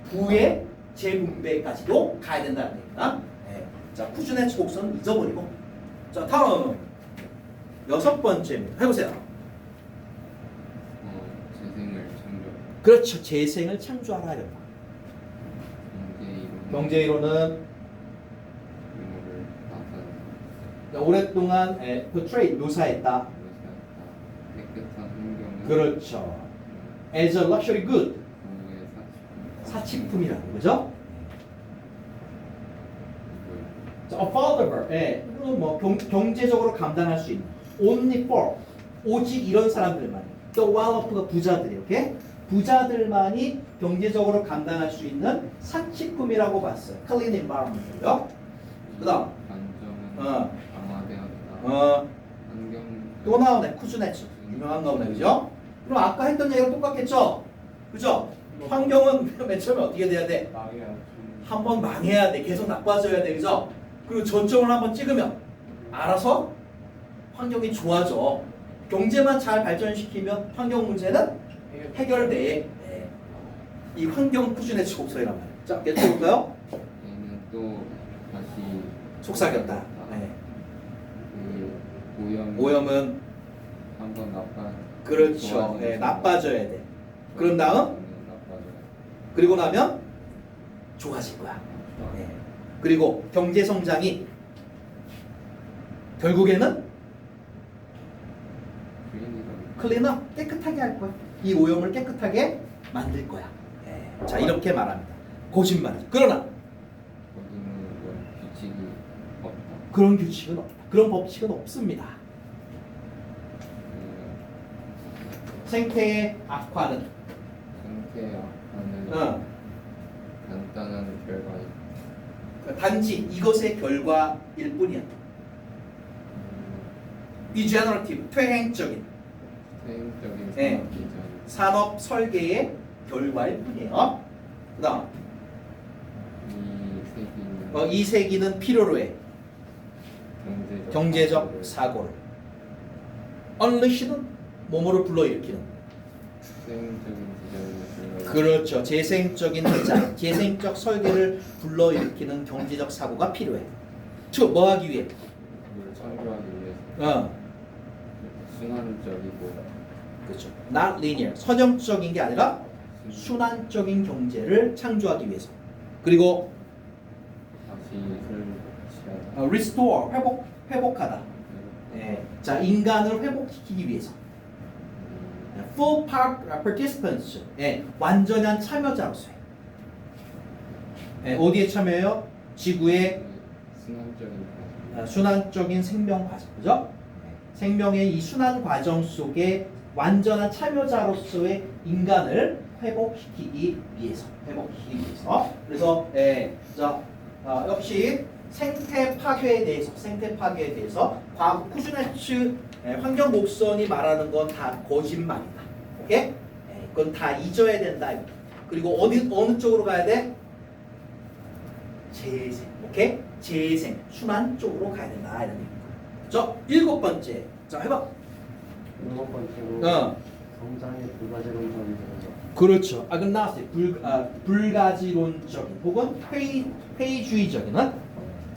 부의 재분배까지도 가야 된다는 얘기입니다. 자, 쿠즈네츠 곡선은 잊어버리고. 자, 다음 6번째입니다. 해보세요. 재생을 창조. 그렇죠. 재생을 창조하라 이거다. 경제이론은 규모를 나타내는 오랫동안 portray 묘사했다. 깨끗한 환경을 그렇죠. As a luxury good 공부의 사치품이라는 거죠. 자, affordable. 예. 이건 뭐 경제적으로 감당할 수 있는. only for. 오직 이런 사람들만. the well-off가 부자들이. 오케이? 부자들만이 경제적으로 감당할 수 있는 사치품이라고 봤어요. clean environment요. 그다음. 단점은 강화되었다. 환경 또 나오네. 쿠즈네츠. 유명한 거네. 그죠? 그럼 아까 했던 얘기랑 똑같겠죠? 그죠? 환경은 맨 처음에 어떻게 돼야 돼? 망해야 한번 망해야 돼. 계속 나빠져야 돼. 그죠? 그리고 저점을 한번 찍으면 알아서 환경이 좋아져. 경제만 잘 발전시키면 환경 문제는 해결돼. 네. 이 환경 쿠즈네츠 곡설이란 말이에요. 자, 계속 볼까요? 얘는 또 다시 속삭였다. 네. 그 오염은 한번 그렇죠. 네, 나빠져야 돼. 그런 다음 나빠져요. 그리고 나면 좋아질 거야. 네. 그리고 경제 성장이 결국에는 클린업 깨끗하게 할 거야. 이 오염을 깨끗하게 만들 거야. 네. 자, 이렇게 말합니다. 거짓말이죠. 그러나 거기는 규칙이 없다. 그런 규칙은 없다. 그런 법칙은 없습니다. 생태의 악화는 상태 악화는 간단한 결과이다. 단지 이것의 결과일 뿐이야. degenerative, 퇴행적인 퇴행적인 네. 산업 기전, 산업 설계의 결과일 뿐이에요. 그다음 이 세기는 이 세기는 필요로 해. 경제적 사고를 사고를. unleash는 뭐뭐를 불러일으키는. 퇴행적인 디자인을 그렇죠. 재생적인 디자인, 재생적 설계를 불러일으키는 경제적 사고가 필요해. 즉, 뭐 하기 위해? 그걸 창조하기 위해서 순환적이고 그렇죠. Not linear. 선형적인 게 아니라 순환적인 경제를 창조하기 위해서. 그리고 다시 설치하다. restore, 회복하다. 네. 자, 인간을 회복시키기 위해서. Full participants. 네. 완전한 참여자로서의. 네. 어디에 참여해요? 지구의 순환적인 과정. 순환적인 생명 과정, 그죠? 생명의 이 순환 과정 속에 완전한 참여자로서의 인간을 회복시키기 위해서, 그래서 역시 생태 파괴에 대해서 과거 쿠즈네츠 환경 목선이 말하는 건 다 거짓말이다. 오케이? 그건 다 잊어야 된다. 그리고 어느 쪽으로 가야 돼? 재생. 오케이? 재생, 순환 쪽으로 가야 된다. 이런 얘기입니다. 그죠? 7번째. 자, 해봐. 7번째로 성장의 불가지론적인 거죠. 그렇죠. 나왔어요. 불가지론적인 혹은 회의주의적인.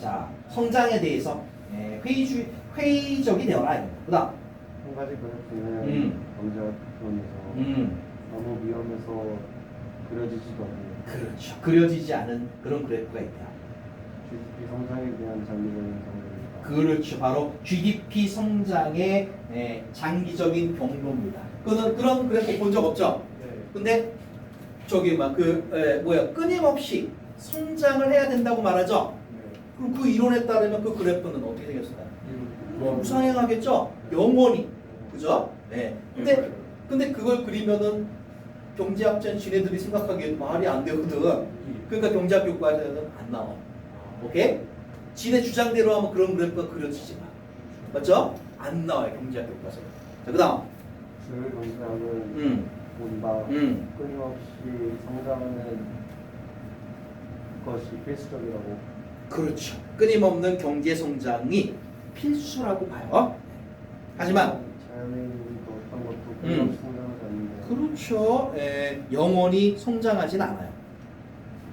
자, 성장에 대해서 회의적이 되어라. 그다음. 한 가지 그래프는 경제학론에서 너무 위험해서 그려지지도 않는 그렇죠. 그려지지 않은 그런 그래프가 있다. GDP 성장에 대한 장기적인 경로입니다. 그렇죠. 바로 GDP 성장의 장기적인 경로입니다. 그런 그래프 본 적 없죠? 근데 저기 끊임없이 성장을 해야 된다고 말하죠? 그럼 그 이론에 따르면 그 그래프는 어떻게 되겠어요? 우상향하겠죠? 영원히. 그죠? 네. 근데 그걸 그리면은 경제학자는 지네들이 생각하기에 말이 안 되거든. 그러니까 경제학 교과서에는 안 나와. 오케이? 지네 주장대로 하면 그런 그래프가 그려지지 마. 맞죠? 안 나와요, 경제학 교과서. 자, 그다음. 줄 경제학은 본다 끊임없이 성장하는 것이 필수적이라고. 그렇죠. 끊임없는 경제 성장이 필수라고 봐요. 하지만 자연인도 어떤 것도 끊임없이 성장하지 않는데. 그렇죠. 영원히 성장하진 않아요.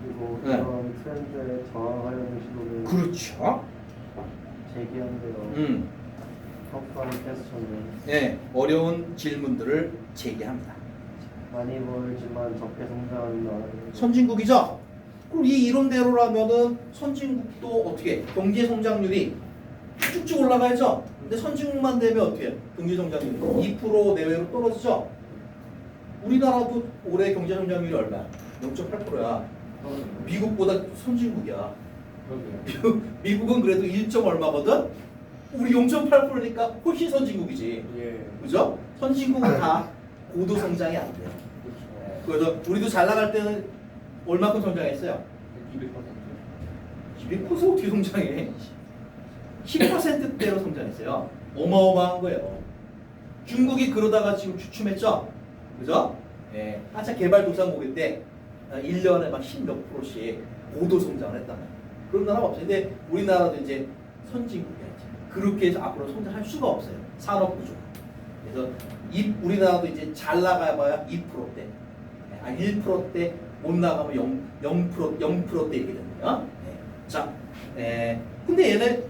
그리고 이런 트렌드에 저항하려는 시도를 그렇죠. 제기한대요. 터프한 퀘스천을 어려운 질문들을 제기합니다. 많이 벌지만 적게 성장하는 나라들. 선진국이죠. 그럼 이 이론대로라면은 선진국도 어떻게 경제 성장률이 쭉쭉 올라가야죠. 근데 선진국만 되면 어떻게 경제 성장률이 2% 내외로 떨어지죠. 우리나라도 올해 경제 성장률이 얼마야? 0.8%야. 미국보다 선진국이야. 그러게요. 미국은 그래도 1. 얼마거든? 우리 0.8%니까 훨씬 선진국이지. 예. 그죠? 선진국은 다 고도 성장이 안 돼요. 그래서 우리도 잘 나갈 때는 얼마큼 성장했어요? 200%. 200% 어떻게 성장해? 10%대로 성장했어요. 어마어마한 거예요. 중국이 그러다가 지금 주춤했죠? 그죠? 예. 한참 개발도상국일 때 1년에 막 10몇 %씩 고도 성장을 했단 말이에요. 그런 나라가 없어요. 근데 우리나라도 이제 선진국이야. 그렇게 해서 앞으로 성장할 수가 없어요. 산업 구조가. 그래서 우리나라도 이제 잘 나가봐야 2%대. 1%대 못 나가면 0%대 이렇게 되는 거야. 자, 근데 얘네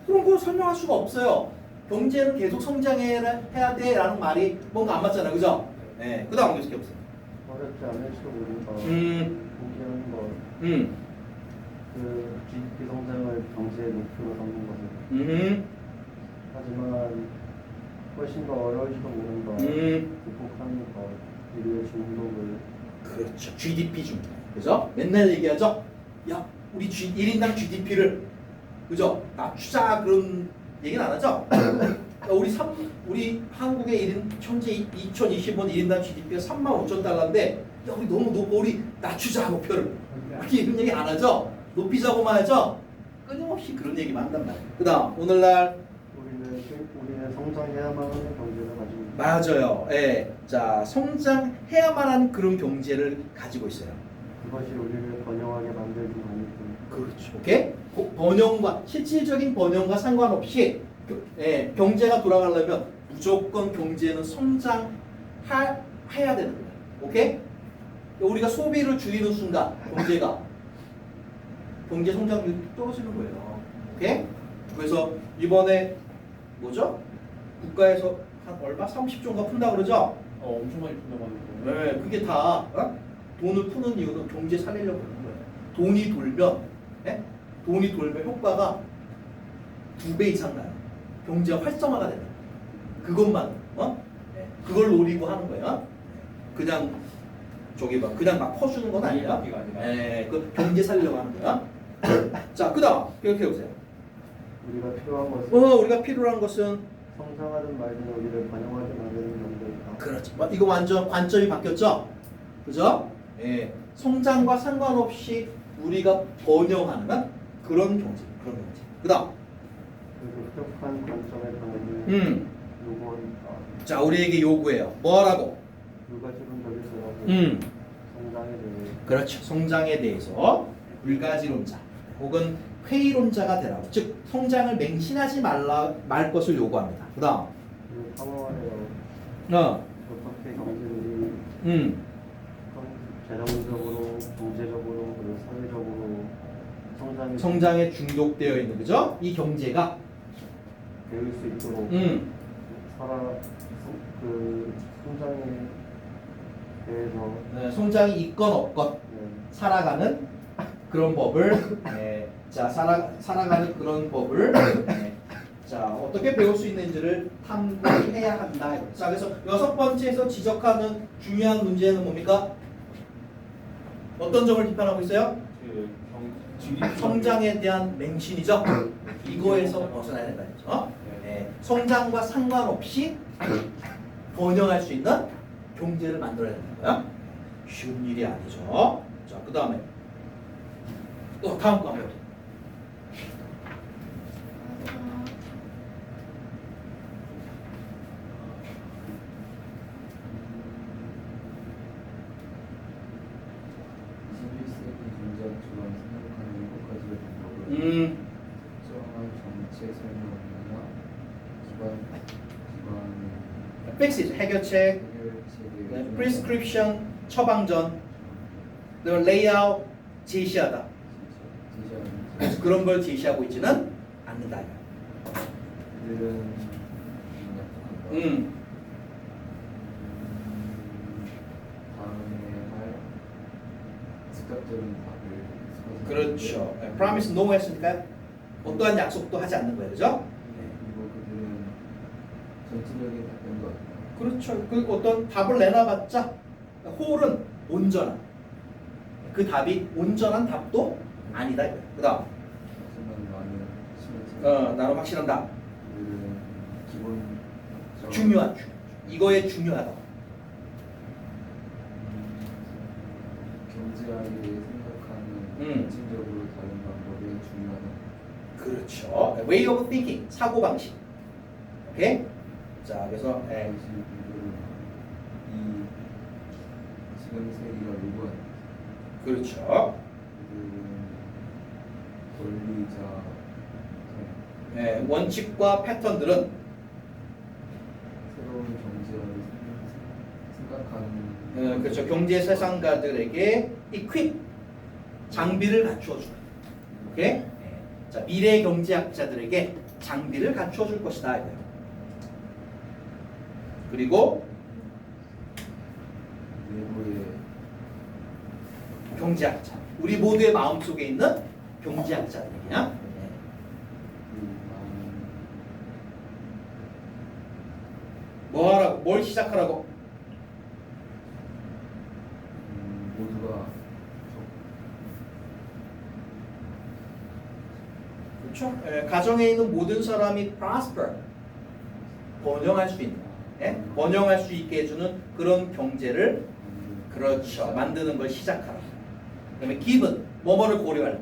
그런 거 설명할 수가 없어요. 경제는 계속 성장해야 돼라는 말이 뭔가 안 맞잖아요, 그죠? 그 다음 계속해 보세요. 어렵지 않을지도 모르니까 포기하는 거. 그 GDP 성장을 경제의 목표로 삼는 것은 하지만 훨씬 더 어려울지도 모른다. 극복하는 것, 우리의 중독을. 그렇죠. GDP 중독. 그죠? 맨날 얘기하죠. 야, 우리 1인당 GDP를 그죠? 낮추자 그런 얘기는 안 하죠. 우리 한국의 현재 2025년 1인당 GDP가 35,000달러인데 야, 우리 너무 높고 우리 낮추자 목표를. 그렇게 이런 얘기 안 하죠. 높이자고만 하죠. 끊임없이 그런 얘기만 한단 말이에요. 그다음 오늘날 우리는 성장해야만 하는 경제를 가지고 있다. 맞아요. 예. 자, 성장해야만 하는 그런 경제를 가지고 있어요. 그것이 우리를 번영하게 만들지 않을 그렇죠. 오케이? 번영과 실질적인 번영과 상관없이 경제가 돌아가려면 무조건 경제는 성장해야 되는 거예요. 오케이? 우리가 소비를 줄이는 순간 경제 성장률이 떨어지는 거예요. 오케이? 그래서 이번에 뭐죠? 국가에서 한 얼마? 30조인가 푼다 그러죠? 엄청 많이 푼다고 하는데. 네, 그게 다 돈을 푸는 이유는 경제 살리려고 하는 거예요. 돈이 돌면 효과가 2배 이상 나요. 경제가 활성화가 되는 그것만 그걸 노리고 하는 거야. 그냥 그냥 막 퍼주는 건 아니야. 그 경제 살리려고 하는 거야. 자, 그다음 이렇게 보세요. 우리가 필요한 것은 성장하는 말들은 우리를 번영하게 만드는 경제이다. 그렇죠. 이거 완전 관점이 바뀌었죠. 그죠? 성장과 상관없이 우리가 번영하는 그런 경제. 그다음. 그 획득한 관점의 변화를 요구한다. 자, 우리에게 요구해요. 뭐라고? 불가지론적이더라도 성장에 대해. 그렇죠. 성장에 대해서 불가지론자 혹은 회의론자가 되라고. 즉 성장을 맹신하지 말 것을 요구합니다. 그다음. 상호하여 어떻게 경제들이 재정적으로, 경제적으로, 그리고 사회적으로 성장에 중독되어 있는 거죠. 이 경제가 배울 수 있도록 그 성장에 대해서 성장이 있건 없건 살아가는 그런 법을 살아가는 그런 법을 자, 어떻게 배울 수 있는지를 탐구해야 한다. 자, 그래서 6번째에서 지적하는 중요한 문제는 뭡니까? 어떤 점을 비판하고 있어요? 성장에 대한 맹신이죠. 이거에서 벗어나야 된다. 성장과 상관없이 번영할 수 있는 경제를 만들어야 되는 거야. 쉬운 일이 아니죠. 자, 그 다음에 다음 거 한번. 21세기 경제학처럼 생각하는 것까지의 방법을 특정한 정책 설명이나 기반 픽스 해결책, 해결책의 프리스크립션 처방전, 그리고 레이아웃 제시하다. 그래서 그런 걸 제시하고 있지는 않는다. 이런 다음에 할 즉각적인 답을 그렇죠. promise no 했으니까 어떠한 약속도 하지 않는 거예요, 그죠? 그리고 그들은 전체적인 답변도 그렇죠. 그 어떤 답을 내놔봤자 홀은 온전한 그 답이 온전한 답도 아니다. 그다음 나름 확실한다. 이들은 기본 중요한 이거에 중요하다. 경제학에 생각하는 핵심적으로 다른 방법이 중요하다. 그렇죠. Way of thinking 사고 방식. 오케이. 자 그래서 이 지금 세계가 요구하는 그렇죠. 권리자 원칙과 패턴들은 새로운 경제학을 생각하는 그렇죠. 경제 세상가들에게 equip 장비를 갖추어 줄. 오케이. 자 미래 경제학자들에게 장비를 갖추어 줄 것이다 이거예요. 그리고 내부의 경제학자. 우리 모두의 마음 속에 있는 경제학자들이냐? 뭐 하라고? 뭘 시작하라고? 모두가 그렇죠. 가정에 있는 모든 사람이 prosper, 번영할 수 있는, 번영할 수 있게 해주는 그런 경제를 그렇죠. 만드는 걸 시작하라. 그다음에 given, 뭐뭐를 고려할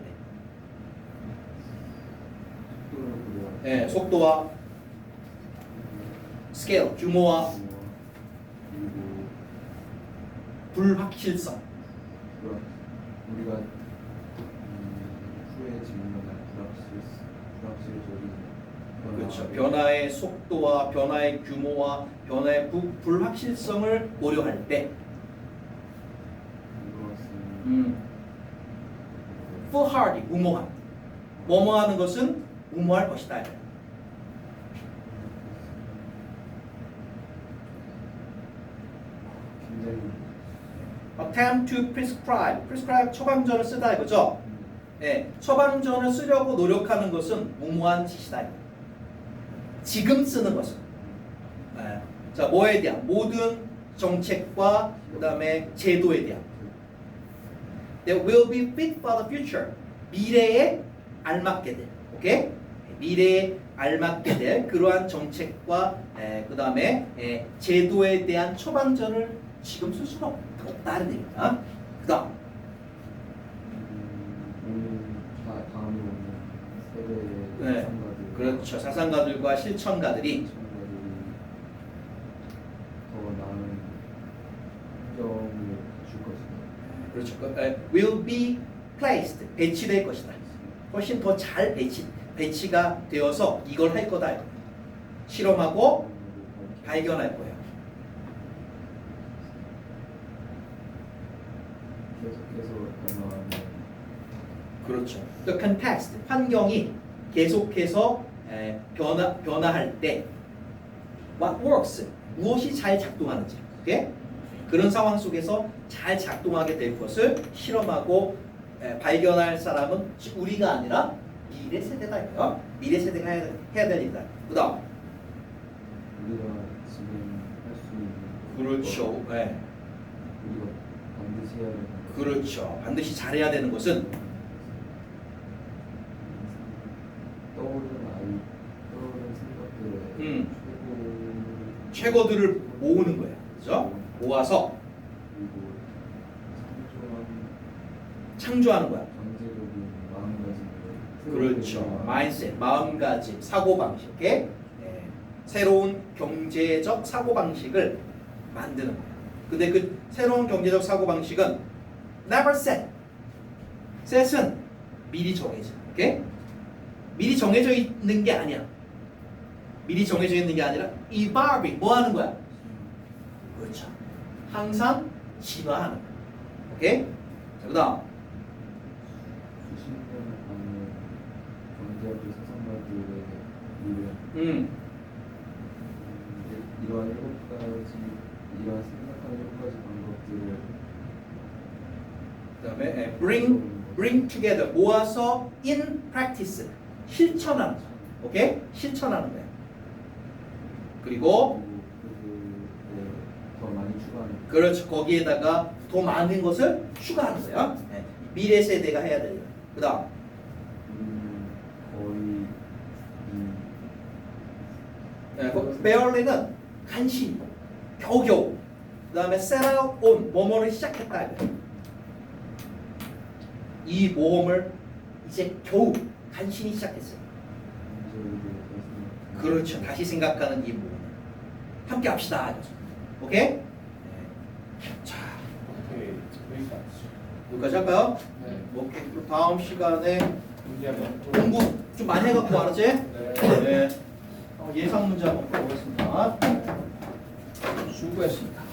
때, 속도와 스케일, 규모와 그리고 불확실성. 우리가 후에 직면할 불확실적인 그렇죠. 변화의 속도와 변화의 규모와 변화의 불확실성을 고려할 때, 이것은 foolhardy, 무모함. 뭐뭐 하는 것은 무모할 것이다. 굉장히 attempt to prescribe 처방전을 쓰다 이거죠. 처방전을 쓰려고 노력하는 것은 무모한 짓이다. 지금 쓰는 것은 자 뭐에 대한 모든 정책과 그다음에 제도에 대한 that will be fit for the future 미래에 알맞게 될 오케이 미래에 알맞게 될 그러한 정책과 그다음에 제도에 대한 처방전을 지금 쓸 수가 없다는 얘기입니다. 그다음 다음에 오는 세대의 사상가들 그렇죠. 사상가들과 실천가들이 더 나은 환경을 줄 것이다. 그렇죠. will be placed 배치될 것이다. 훨씬 더 잘 배치가 되어서 이걸 할 거다. 실험하고 발견할 거예요. 계속해서 변화하는 그렇죠. The context 환경이 계속해서 변화할 때 what works 무엇이 잘 작동하는지 오케이? 그런 상황 속에서 잘 작동하게 될 것을 실험하고 발견할 사람은 우리가 아니라 미래 세대다 이거요. 미래 세대가 해야 될 일이다. 그다음 우리가 지금 할 수 있는 그렇죠. 우리가 반드시 해야 되는 그렇죠. 반드시 잘해야 되는 것은 떠오르는 생각들의 최고들을 모으는 거야. 그렇죠? 모아서 그리고 창조하는 거야. 경제적인 마음가짐을 그렇죠. 마인셋, 마음가짐, 사고방식에 새로운 경제적 사고방식을 만드는 거야. 근데 그 새로운 경제적 사고방식은 never set. set은 미리 정해져. 오케이? 미리 정해져 있는 게 아니야. 미리 정해져 있는 게 아니라 evolving. 뭐 하는 거야? 그렇죠. 항상 진화하는 거야. 오케이? 자, 그다음 수십 년을 가는 경제학의 사상가들의 일은 이러한 이러한 생각하는 7가지 방법들을 그다음에 bring together 모아서 in practice 실천하는 거야. 오케이? 실천하는 거야. 그리고 더 많이 추가하는 그렇죠. 거기에다가 더 많은 것을 추가하는 거야. 미래 세대가 해야 될 일. 그다음 거의 barely는 간신히, 겨우겨우. 그 다음에 set out on, 뭐뭐를 시작했다. 이 모험을 이제 겨우 간신히 시작했어요. 그렇죠. 다시 생각하는 이 모험. 함께 합시다. 오케이? 네. 자, 오케이. 여기까지. 여기까지 할까요? 네. 오케이. 그럼 다음 시간에 문제 한번 공부 좀 많이 해갖고 알았지? 네. 네. 예상 문제 한번 풀어보겠습니다. 수고했습니다.